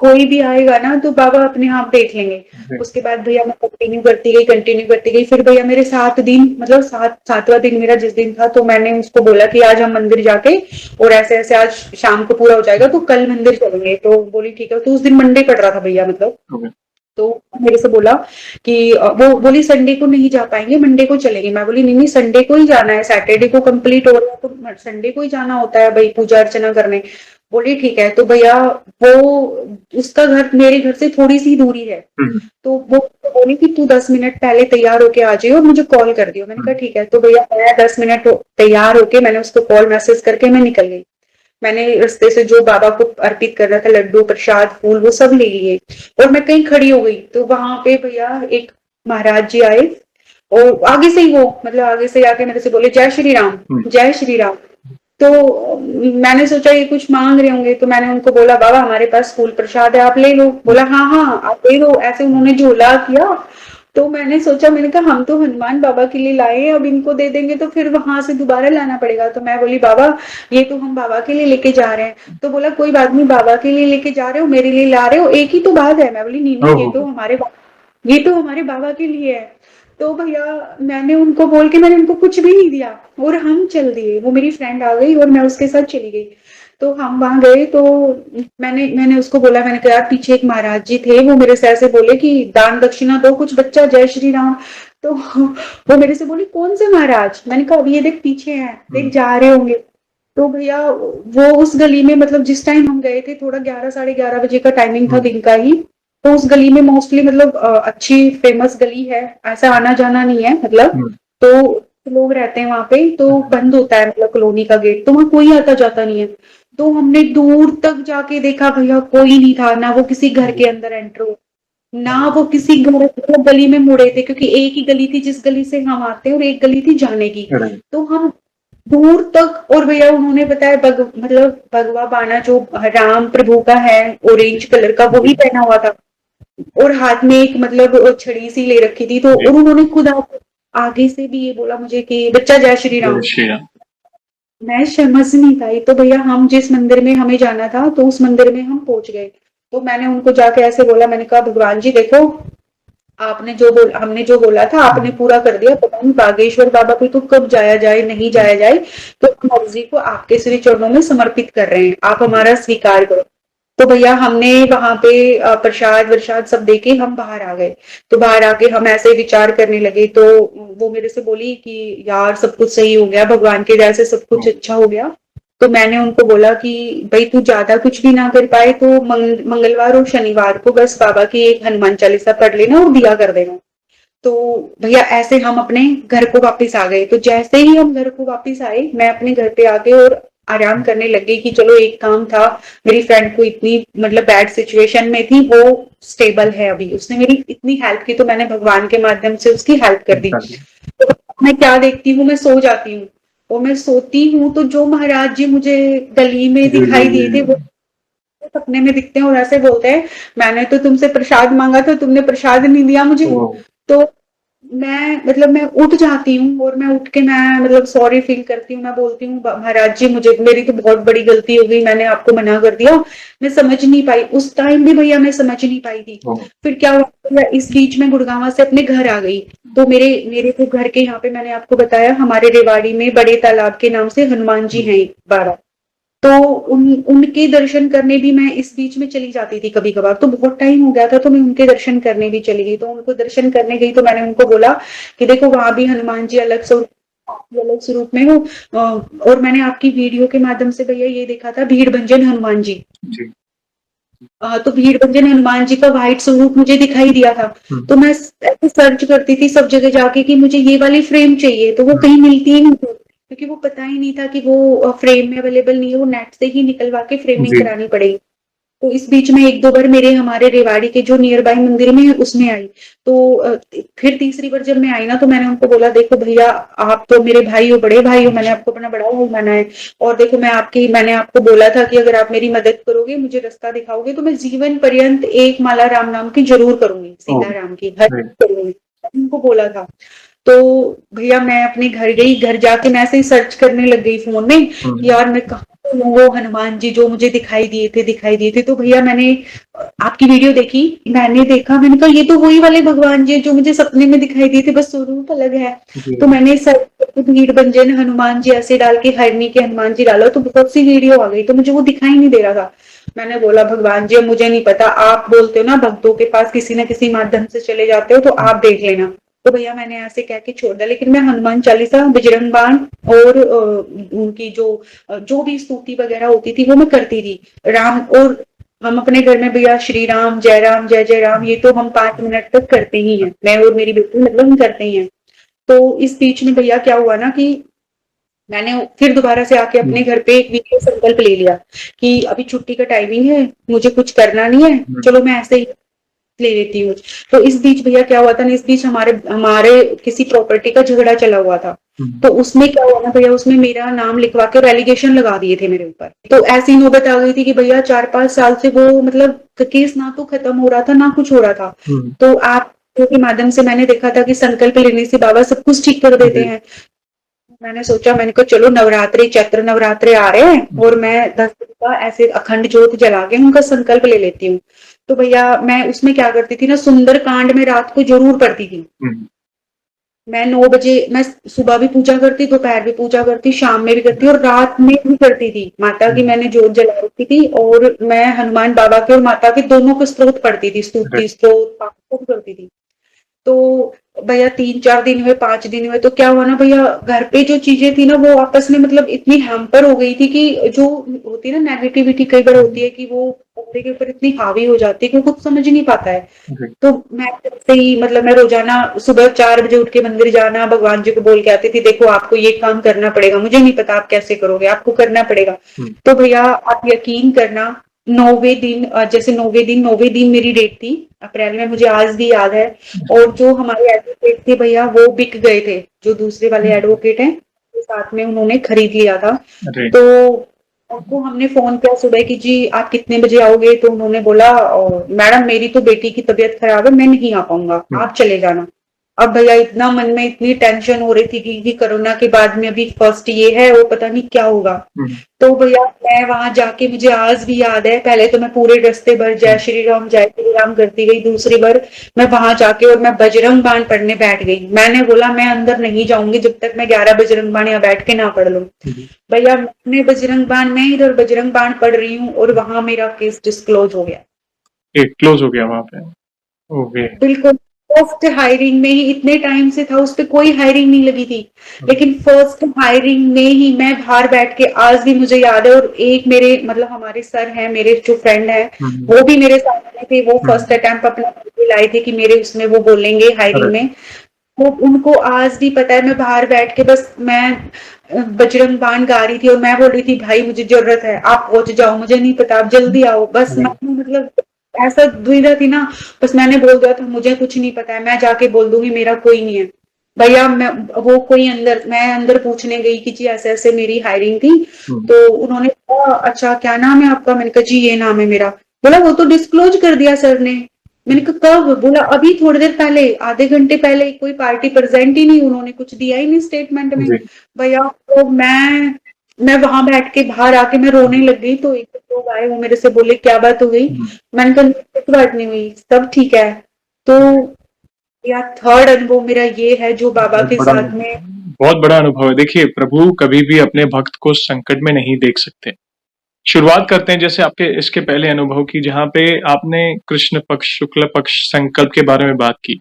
Speaker 1: कोई भी आएगा ना तो बाबा अपने आप देख लेंगे। उसके बाद भैया मैं कंटिन्यू करती गई। फिर भैया मेरे 7 दिन, मतलब 7वां दिन मेरा जिस दिन था, तो मैंने उसको बोला कि आज हम मंदिर जाके, और ऐसे ऐसे आज शाम को पूरा हो जाएगा तो कल मंदिर चलेंगे। तो बोली ठीक है। तो उस दिन मंडे पड़ रहा था भैया, मतलब तो मेरे से बोला कि वो बोली संडे को नहीं जा पाएंगे, मंडे को चलेंगे। मैं बोली नहीं नहीं, संडे को ही जाना है, सैटरडे को कंप्लीट हो रहा है तो संडे को ही जाना होता है भाई, पूजा अर्चना करने। बोली ठीक है। तो भैया वो, उसका घर मेरे घर से थोड़ी सी दूरी है, तो वो बोली कि तू 10 मिनट पहले तैयार होके आ जाइए और मुझे कॉल कर दियो। मैंने कहा ठीक है। तो भैया मैं 10 मिनट तैयार होके मैंने उसको कॉल मैसेज करके मैं निकल गई। मैंने रास्ते से जो बाबा को अर्पित करना था, लड्डू प्रसाद फूल, वो सब ले लिए, और मैं कहीं खड़ी हो गई। तो वहां पे भैया एक महाराज जी आए, और आगे से ही वो, मतलब आगे से आके मेरे से बोले जय श्री राम, जय श्री राम। तो मैंने सोचा ये कुछ मांग रहे होंगे, तो मैंने उनको बोला बाबा हमारे पास फूल प्रसाद है, आप ले लो। बोला हाँ हाँ आप ले लो। ऐसे उन्होंने झोला किया। तो मैंने सोचा, मैंने कहा हम तो हनुमान बाबा के लिए लाए हैं, अब इनको दे देंगे तो फिर वहां से दोबारा लाना पड़ेगा। तो मैं बोली बाबा ये तो हम बाबा के लिए लेके जा रहे हैं। तो बोला कोई बात नहीं, बाबा के लिए लेके जा रहे हो, मेरे लिए ला रहे हो, एक ही तो बात है। मैं बोली नहीं नहीं, ये तो हमारे बाबा के लिए है। तो भैया मैंने उनको बोल के, मैंने उनको कुछ भी नहीं दिया और हम चल दिए। वो मेरी फ्रेंड आ गई और मैं उसके साथ चली गई। तो हम वहां गए तो मैंने उसको बोला, मैंने कहा यार पीछे एक महाराज जी थे, वो मेरे से ऐसे बोले कि दान दक्षिणा दो कुछ बच्चा, जय श्री राम। तो वो मेरे से बोली कौन से महाराज। मैंने कहा अभी ये देख पीछे हैं, देख जा रहे होंगे। तो भैया वो उस गली में, मतलब जिस टाइम हम गए थे थोड़ा 11 साढ़े 11 बजे का टाइमिंग था दिन का ही, तो उस गली में मोस्टली मतलब अच्छी फेमस गली है, ऐसा आना जाना नहीं है मतलब। तो लोग रहते हैं वहां पे, तो बंद होता है मतलब कॉलोनी का गेट, तो वहां कोई आता जाता नहीं है। तो हमने दूर तक जाके देखा भैया कोई नहीं था, ना वो किसी घर के अंदर एंटर हो, ना वो किसी घर, मतलब गली में मुड़े थे, क्योंकि एक ही गली थी जिस गली से हम आते हैं और एक गली थी जाने की। तो हम दूर तक, और भैया उन्होंने बताया मतलब भगवा बाना जो राम प्रभु का है, ऑरेंज कलर का, वही पहना हुआ था, और हाथ में एक मतलब छड़ी सी ले रखी थी। तो और उन्होंने खुद आगे से भी ये बोला मुझे कि बच्चा जय श्री राम। मैं समझ नहीं पाई। तो भैया हम जिस मंदिर में हमें जाना था, तो उस मंदिर में हम पहुंच गए। तो मैंने उनको जाके ऐसे बोला, मैंने कहा भगवान जी देखो, आपने जो बोला, हमने जो बोला था आपने पूरा कर दिया, पता नहीं बागेश्वर बाबा को तो कब जाया जाए, नहीं जाया जाए, तो मर्जी को आपके श्री चरणों में समर्पित कर रहे हैं, आप हमारा स्वीकार करो। तो भैया हमने वहां पे प्रसाद वर्साद सब देके हम बाहर आ गए। तो बाहर आके हम ऐसे विचार करने लगे, तो वो मेरे से बोली कि यार सब कुछ सही हो गया, भगवान के दया से सब कुछ अच्छा हो गया। तो मैंने उनको बोला कि भाई तू ज्यादा कुछ भी ना कर पाए तो मंगलवार और शनिवार को बस बाबा की एक हनुमान चालीसा पढ़ लेना और दिया कर देना। तो भैया ऐसे हम अपने घर को वापस आ गए। तो जैसे ही हम घर को वापस आए, मैं अपने घर पे आके और आराम करने लग गई कि चलो एक काम था, मेरी फ्रेंड को इतनी मतलब बैड सिचुएशन में थी, वो स्टेबल है अभी, उसने मेरी इतनी हेल्प की, तो मैंने भगवान के माध्यम से उसकी हेल्प कर दी। तो मैं क्या देखती हूँ, मैं सो जाती हूँ, और मैं सोती हूँ तो जो महाराज जी मुझे गली में दिखाई दिए थे वो सपने में दिखते हैं और ऐसे बोलते हैं मैंने तो तुमसे प्रसाद मांगा था, तुमने प्रसाद नहीं दिया मुझे। तो मैं मतलब मैं उठ जाती हूँ, और मैं उठ के मैं मतलब सॉरी फील करती हूँ, मैं बोलती हूँ महाराज जी मुझे, मेरी तो बहुत बड़ी गलती हो गई, मैंने आपको मना कर दिया, मैं समझ नहीं पाई उस टाइम भी भैया, मैं समझ नहीं पाई थी। फिर क्या हुआ भैया, इस बीच में गुड़गांव से अपने घर आ गई। तो मेरे मेरे तो घर के यहाँ पे मैंने आपको बताया हमारे रेवाड़ी में बड़े तालाब के नाम से हनुमान जी हैं 12। तो उनके दर्शन करने भी मैं इस बीच में चली जाती थी कभी कभार, तो बहुत टाइम हो गया था तो मैं उनके दर्शन करने भी चली गई। तो उनको दर्शन करने गई तो मैंने उनको बोला कि देखो वहां भी हनुमान जी अलग स्वरूप में हो। और मैंने आपकी वीडियो के माध्यम से भैया ये देखा था भीड़ भंजन हनुमान जी। तो भीड़ भंजन हनुमान जी का व्हाइट स्वरूप मुझे दिखाई दिया था। तो मैं ऐसे सर्च करती थी सब जगह जाके कि मुझे ये वाली फ्रेम चाहिए, तो वो कहीं मिलती ही नहीं थी, क्योंकि वो पता ही नहीं था कि वो फ्रेम में अवेलेबल नहीं है, वो नेट से ही निकलवा के फ्रेमिंग करानी पड़ेगी। तो इस बीच में 1-2 बार मेरे हमारे रेवाड़ी के जो नियर बाय मंदिर में है उसमें आई। तो फिर तीसरी बार जब मैं आई ना तो मैंने उनको बोला देखो भैया आप तो मेरे भाई हो, बड़े भाई हो, मैंने आपको अपना बड़ा भाई माना है और देखो मैंने आपको बोला था कि अगर आप मेरी मदद करोगे, मुझे रास्ता दिखाओगे तो मैं जीवन पर्यंत एक माला राम नाम की जरूर करूंगी,
Speaker 2: ओह!
Speaker 1: सीताराम की हर
Speaker 2: राइट।
Speaker 1: करूंगी। उनको बोला था। तो भैया मैं अपने घर गई, घर जाके मैं ऐसे ही सर्च करने लग गई फोन में कि
Speaker 2: हुँ,
Speaker 1: यार मैं कहाँ हूँ, वो हनुमान जी जो मुझे दिखाई दिए थे। तो भैया मैंने आपकी वीडियो देखी, मैंने देखा, मैंने कहा ये तो वही वाले भगवान जी हैं जो मुझे सपने में दिखाई दिए थे, बस स्वरूप अलग है।
Speaker 2: जी,
Speaker 1: तो मैंने सर्च करके भीड़ भंजन हनुमान जी ऐसे डाल के हरनी के हनुमान जी डाला तो बहुत सी वीडियो आ गई, तो मुझे वो दिखाई नहीं दे रहा था। मैंने बोला भगवान जी अब मुझे नहीं पता, आप बोलते हो ना भक्तों के पास किसी न किसी माध्यम से चले जाते हो तो
Speaker 2: हुँ,
Speaker 1: आप देख लेना। तो भैया मैंने ऐसे कह के छोड़ दिया, लेकिन मैं हनुमान चालीसा, बजरंग बाण और उनकी जो भी स्तुति वगैरह होती थी वो मैं करती थी। राम और हम अपने घर में भैया श्री राम, जय जय राम, ये तो हम 5 मिनट तक करते ही हैं, मैं और मेरी बेटी मतलब हम करते ही हैं। तो इस बीच में भैया क्या हुआ ना कि मैंने फिर दोबारा से आके
Speaker 2: हुँ,
Speaker 1: अपने घर पे एक वीक का संकल्प ले लिया कि अभी छुट्टी का टाइमिंग है, मुझे कुछ करना नहीं है,
Speaker 2: हुँ,
Speaker 1: चलो मैं ऐसे ही ले लेती हूँ। तो इस बीच भैया क्या हुआ था ना, इस बीच हमारे हमारे किसी प्रॉपर्टी का झगड़ा चला हुआ था।
Speaker 2: हुँ,
Speaker 1: तो उसमें क्या हुआ ना भैया, उसमें मेरा नाम लिखवा के और एलिगेशन लगा दिए थे मेरे ऊपर। तो ऐसी नौबत आ गई थी कि भैया 4-5 साल से वो मतलब केस ना तो खत्म हो रहा था ना कुछ हो रहा था।
Speaker 2: हुँ,
Speaker 1: तो आप के माध्यम से मैंने देखा था कि संकल्प लेने से बाबा सब कुछ ठीक कर देते
Speaker 2: जी,
Speaker 1: हैं। मैंने सोचा, मैंने कहा चलो नवरात्रि चैत्र नवरात्रे आ रहे हैं
Speaker 2: जी,
Speaker 1: और मैं 10 दिन का ऐसे अखंड ज्योत जला के उनका संकल्प ले लेती हूँ। तो भैया मैं उसमें क्या करती थी ना, सुंदर कांड में रात को जरूर पढ़ती थी।
Speaker 2: हुँ,
Speaker 1: मैं 9 बजे मैं सुबह भी पूजा करती, दोपहर भी पूजा करती, शाम में भी करती और रात में भी करती थी। माता की
Speaker 2: हुँ,
Speaker 1: मैंने जोत जला रखी थी और मैं हनुमान बाबा के और माता के दोनों के स्तोत्र पढ़ती थी, स्तुति
Speaker 2: राइट,
Speaker 1: स्तोत्र पाठ सब करती थी। तो भैया 3-4 दिन हुए, 5 दिन हुए तो क्या हुआ ना भैया, घर पे जो चीजें थी ना वो आपस में मतलब इतनी हैम्पर हो गई थी कि जो होती है ना नेगेटिविटी कई बार होती
Speaker 2: हुँ,
Speaker 1: है कि वो बंदे के ऊपर इतनी हावी हो जाती है कि वो कुछ समझ नहीं पाता है।
Speaker 2: राइट,
Speaker 1: तो मैं तब से ही मतलब मैं रोजाना सुबह 4 बजे उठ के मंदिर जाना, भगवान जी को बोल के आती थी देखो आपको ये काम करना पड़ेगा, मुझे नहीं पता आप कैसे करोगे, आपको करना पड़ेगा।
Speaker 2: हुँ,
Speaker 1: तो भैया आप यकीन करना, 9वें दिन जैसे 9वें दिन मेरी डेट थी अप्रैल में, मुझे आज भी याद है। और जो हमारे एडवोकेट थे भैया वो बिक गए थे, जो दूसरे वाले
Speaker 2: हुँ,
Speaker 1: एडवोकेट हैं वो साथ में उन्होंने खरीद लिया था।
Speaker 2: राइट,
Speaker 1: तो उनको हमने फोन किया सुबह कि जी आप कितने बजे आओगे, तो उन्होंने बोला मैडम मेरी तो बेटी की तबीयत खराब है, मैं नहीं आ पाऊंगा,
Speaker 2: हुँ,
Speaker 1: आप चले जाना। अब भैया इतना मन में इतनी टेंशन हो रही थी कि कोरोना के बाद में अभी फर्स्ट ये है, वो पता नहीं क्या होगा।
Speaker 2: हुँ,
Speaker 1: तो भैया मैं वहां जाके, मुझे आज भी याद है, पहले तो मैं पूरे रास्ते भर
Speaker 2: हुँ,
Speaker 1: जय श्री राम करती गई, दूसरी बार मैं वहां जाके और मैं बजरंग बाण पढ़ने बैठ गई। मैंने बोला मैं अंदर नहीं जाऊंगी जब तक मैं 11 बजरंग बाण यहाँ बैठ के ना पढ़ लूं।
Speaker 2: जी,
Speaker 1: भैया मैंने बजरंग बाण में इधर बजरंग बाण पढ़ रही हूँ और वहां मेरा केस डिस्क्लोज हो गया।
Speaker 2: एक क्लोज़ हो गया वहाँ पे, ओके,
Speaker 1: बिल्कुल। फर्स्ट हायरिंग में ही इतने टाइम से था, उस पे कोई हायरिंग नहीं लगी थी,
Speaker 2: हुँ,
Speaker 1: लेकिन फर्स्ट हायरिंग में ही मैं बाहर बैठ के, आज भी मुझे याद है। और एक मेरे मतलब हमारे सर हैं, मेरे जो फ्रेंड है
Speaker 2: हुँ,
Speaker 1: वो भी मेरे साथ में थे, वो फर्स्ट
Speaker 2: हुँ,
Speaker 1: अटेम्प्ट अपना करके लाए थे कि मेरे उसमें वो बोलेंगे हायरिंग
Speaker 2: राइट,
Speaker 1: में। वो उनको आज भी पता है, मैं बाहर बैठ के बस मैं बजरंग बाण गा रही थी और मैं बोल रही थी भाई मुझे जरूरत है, आप पहुंच जाओ, मुझे नहीं पता, आप जल्दी आओ, बस मैं
Speaker 2: राइट,
Speaker 1: मतलब ऐसा दुविधा थी ना। बस मैंने बोल दिया था मुझे कुछ नहीं पता है, मैं जाके बोल दूंगी मेरा कोई नहीं है। भैया मैं वो कोई अंदर, मैं अंदर पूछने गई कि जी ऐसे ऐसे मेरी हायरिंग थी।
Speaker 2: हुँ,
Speaker 1: तो उन्होंने कहा अच्छा क्या नाम है आपका, मैंने कहा जी ये नाम है मेरा। बोला वो तो डिस्क्लोज कर दिया सर ने। मैंने
Speaker 2: हुँ,
Speaker 1: कहा कब, बोला अभी थोड़ी देर पहले, आधे घंटे पहले, कोई पार्टी प्रेजेंट ही नहीं, उन्होंने कुछ दिया ही नहीं स्टेटमेंट में।
Speaker 2: जी,
Speaker 1: भैया तो मैं वहां बैठ के बाहर आके मैं रोने
Speaker 2: हुँ,
Speaker 1: लग गई। तो एक दो लोग आए, वो मेरे से बोले क्या बात हो गई,
Speaker 2: हुँ,
Speaker 1: मैंने कहा "नहीं, कुछ बात नहीं हुई, सब ठीक है। तो या थर्ड अनुभव मेरा ये है जो बाबा
Speaker 2: बहुत
Speaker 1: के
Speaker 2: बड़ा
Speaker 1: साथ
Speaker 2: अनुभव
Speaker 1: में।
Speaker 2: बहुत बड़ा अनुभव है। देखिए, प्रभु कभी भी अपने भक्त को संकट में नहीं देख सकते। शुरुआत करते हैं जैसे आपके इसके पहले अनुभव की जहाँ पे आपने कृष्ण पक्ष, शुक्ल पक्ष संकल्प के बारे में बात की।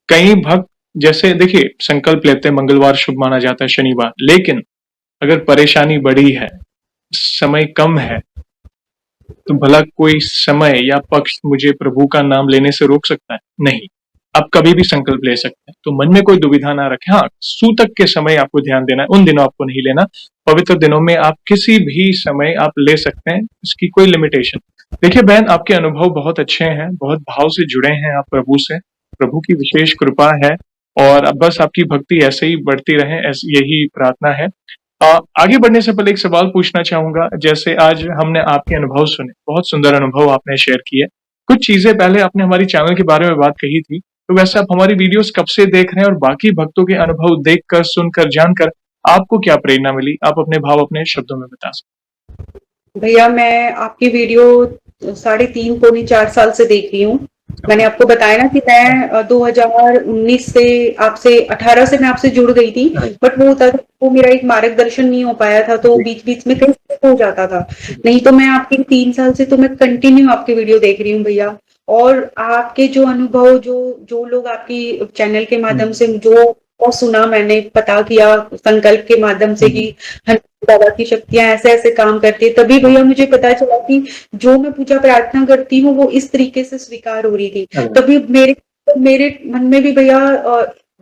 Speaker 2: कई भक्त जैसे देखिए संकल्प लेते हैं मंगलवार शुभ माना जाता है शनिवार, लेकिन अगर परेशानी बड़ी है, समय कम है, तो भला कोई समय या पक्ष मुझे प्रभु का नाम लेने से रोक सकता है? नहीं। आप कभी भी संकल्प ले सकते हैं। तो मन में कोई दुविधा ना रखें। हाँ, सूतक के समय आपको ध्यान देना है, उन दिनों आपको नहीं लेना। पवित्र दिनों में आप किसी भी समय आप ले सकते हैं, इसकी कोई लिमिटेशन देखिए बहन, आपके अनुभव बहुत अच्छे हैं, बहुत भाव से जुड़े हैं आप प्रभु से, प्रभु की विशेष कृपा है और अब बस आपकी भक्ति ऐसे ही बढ़ती रहे, यही प्रार्थना है। आगे बढ़ने से पहले एक सवाल पूछना चाहूँगा, जैसे आज हमने आपके अनुभव सुने, बहुत सुंदर अनुभव आपने शेयर किए। कुछ चीज़ें पहले आपने हमारी चैनल के बारे में बात कही थी, तो वैसे आप हमारी वीडियोज़ कब से देख रहे हैं और बाकी भक्तों के अनुभव देखकर, सुनकर, जानकर आपको क्या प्रेरणा मिली? आप अपने भाव अपने शब्दों में बता सकते
Speaker 1: भैया मैं आपकी वीडियो 3.5 पौने 4 साल से देख रही हूँ। मैंने आपको बताया ना कि मैं 2019 से आपसे 18 से मैं आपसे जुड़ गई थी,
Speaker 2: हैं?
Speaker 1: बट वो होता था वो मेरा एक मार्गदर्शन नहीं हो पाया था, तो
Speaker 2: जी,
Speaker 1: बीच बीच में कहीं skip हो जाता था।
Speaker 2: जी,
Speaker 1: नहीं तो मैं आपके 3 साल से तो मैं कंटिन्यू आपकी वीडियो देख रही हूँ भैया। और आपके जो अनुभव जो जो लोग आपकी चैनल के माध्यम
Speaker 2: हुँ,
Speaker 1: से जो और सुना, मैंने पता किया संकल्प के माध्यम से
Speaker 2: हुँ,
Speaker 1: कि
Speaker 2: हुँ,
Speaker 1: बाबा की शक्तियां ऐसे ऐसे काम करती है, तभी भैया मुझे पता चला कि जो मैं पूजा प्रार्थना करती हूँ वो इस तरीके से स्वीकार हो रही थी।
Speaker 2: हाँ,
Speaker 1: तभी मेरे मेरे मन में भी भैया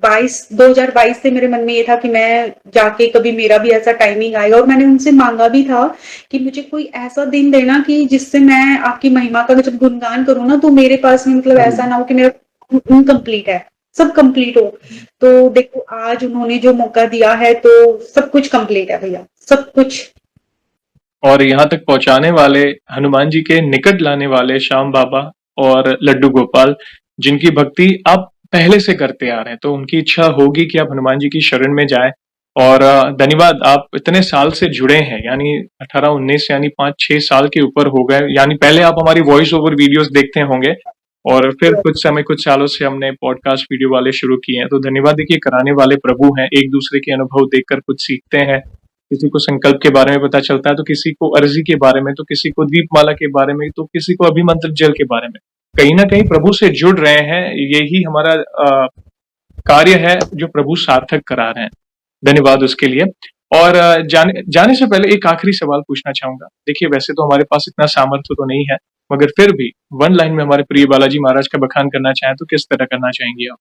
Speaker 1: 2022 से मेरे मन में ये था कि मैं जाके कभी मेरा भी ऐसा टाइमिंग आएगा, और मैंने उनसे मांगा भी था कि मुझे कोई ऐसा दिन देना कि जिससे मैं आपकी महिमा का जब गुणगान करूँ ना, तो मेरे पास में मतलब ऐसा
Speaker 2: हुँ,
Speaker 1: ना हो कि मेरा इनकम्प्लीट है, सब कंप्लीट हो। तो देखो आज उन्होंने जो मौका दिया है तो सब कुछ कंप्लीट है भैया, सब कुछ।
Speaker 2: और यहाँ तक पहुँचाने वाले, हनुमान जी के निकट लाने वाले श्याम बाबा और लड्डू गोपाल, जिनकी भक्ति आप पहले से करते आ रहे हैं, तो उनकी इच्छा होगी कि आप हनुमान जी की शरण में जाएँ। और धन्यवाद, आप इतने साल से जुड़े हैं, यानी 18-19 यानी 5-6 साल के ऊपर हो गए, यानी पहले आप हमारी वॉइस ओवर वीडियोज़ देखते होंगे और फिर कुछ सालों से हमने पॉडकास्ट वीडियो वाले शुरू किए हैं। तो धन्यवाद, देखिए कराने वाले प्रभु हैं, एक-दूसरे के अनुभव देखकर कुछ सीखते हैं। किसी को संकल्प के बारे में पता चलता है, तो किसी को अर्जी के बारे में, तो किसी को दीपमाला के बारे में, तो किसी को अभिमंत्रित जल के बारे में। कहीं न कहीं प्रभु से जुड़ रहे हैं, यही हमारा कार्य है जो प्रभु सार्थक करा रहे हैं। धन्यवाद उसके लिए। और जाने जाने से पहले एक आखिरी सवाल पूछना चाहूँगा। देखिए वैसे तो हमारे पास इतना सामर्थ्य तो नहीं है, मगर फिर भी 1 लाइन में हमारे प्रिय बालाजी महाराज का बखान करना चाहें, तो किस तरह करना चाहेंगी आप?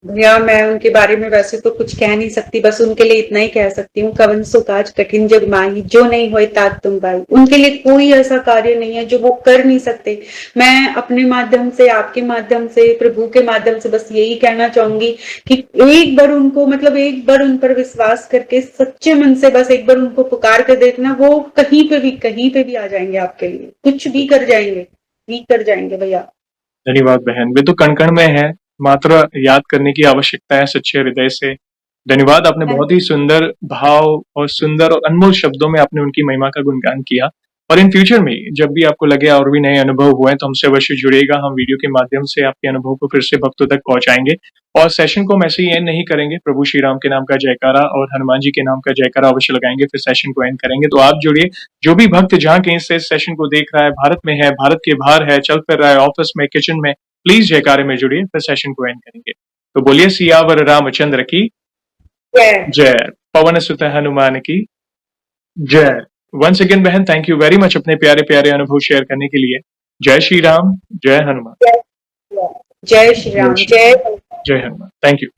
Speaker 1: भैया मैं उनके बारे में वैसे तो कुछ कह नहीं सकती, बस उनके लिए इतना ही कह सकती हूँ, कवन सो काज कठिन जग माही, जो नहीं होए तात तुम भाई। उनके लिए कोई ऐसा कार्य नहीं है जो वो कर नहीं सकते। मैं अपने माध्यम से, आपके माध्यम से, प्रभु के माध्यम से बस यही कहना चाहूंगी कि एक बार उनको मतलब एक बार उन पर विश्वास करके सच्चे मन से बस एक बार उनको पुकार कर देखना, वो कहीं पे भी आ जाएंगे आपके लिए, कुछ भी कर जाएंगे भैया।
Speaker 2: धन्यवाद बहन, वे तो कण-कण में है, मात्र याद करने की आवश्यकता है सच्चे हृदय से। धन्यवाद, आपने बहुत ही सुंदर भाव और सुंदर और अनमोल शब्दों में आपने उनकी महिमा का गुणगान किया। और इन फ्यूचर में जब भी आपको लगे और भी नए अनुभव हुए, तो हमसे अवश्य जुड़िएगा। हम वीडियो के माध्यम से आपके अनुभव को फिर से भक्तों तक पहुँचाएँगे। और सेशन को हम ऐसे ही एंड नहीं करेंगे, प्रभु श्री राम के नाम का जयकारा और हनुमान जी के नाम का जयकारा अवश्य लगाएँगे, फिर सेशन को एंड करेंगे। तो आप जुड़िए, जो भी भक्त जहाँ कहीं से इस सेशन को देख रहा है, भारत में है, भारत के बाहर है, चल फिर रहा है, ऑफिस में, किचन में, प्लीज़ जयकारे में जुड़िए, फिर सेशन को एंड करेंगे। तो बोलिए सियावर रामचंद्र की
Speaker 1: जय।
Speaker 2: जय। पवन सुत हनुमान की जय। वंस अगेन बहन, थैंक यू वेरी मच अपने प्यारे-प्यारे अनुभव शेयर करने के लिए। जय श्री राम, जय हनुमान।
Speaker 1: जय जय श्री
Speaker 2: जय
Speaker 1: राम,
Speaker 2: श्री
Speaker 1: जय।
Speaker 2: जय हनुमान। Thank you.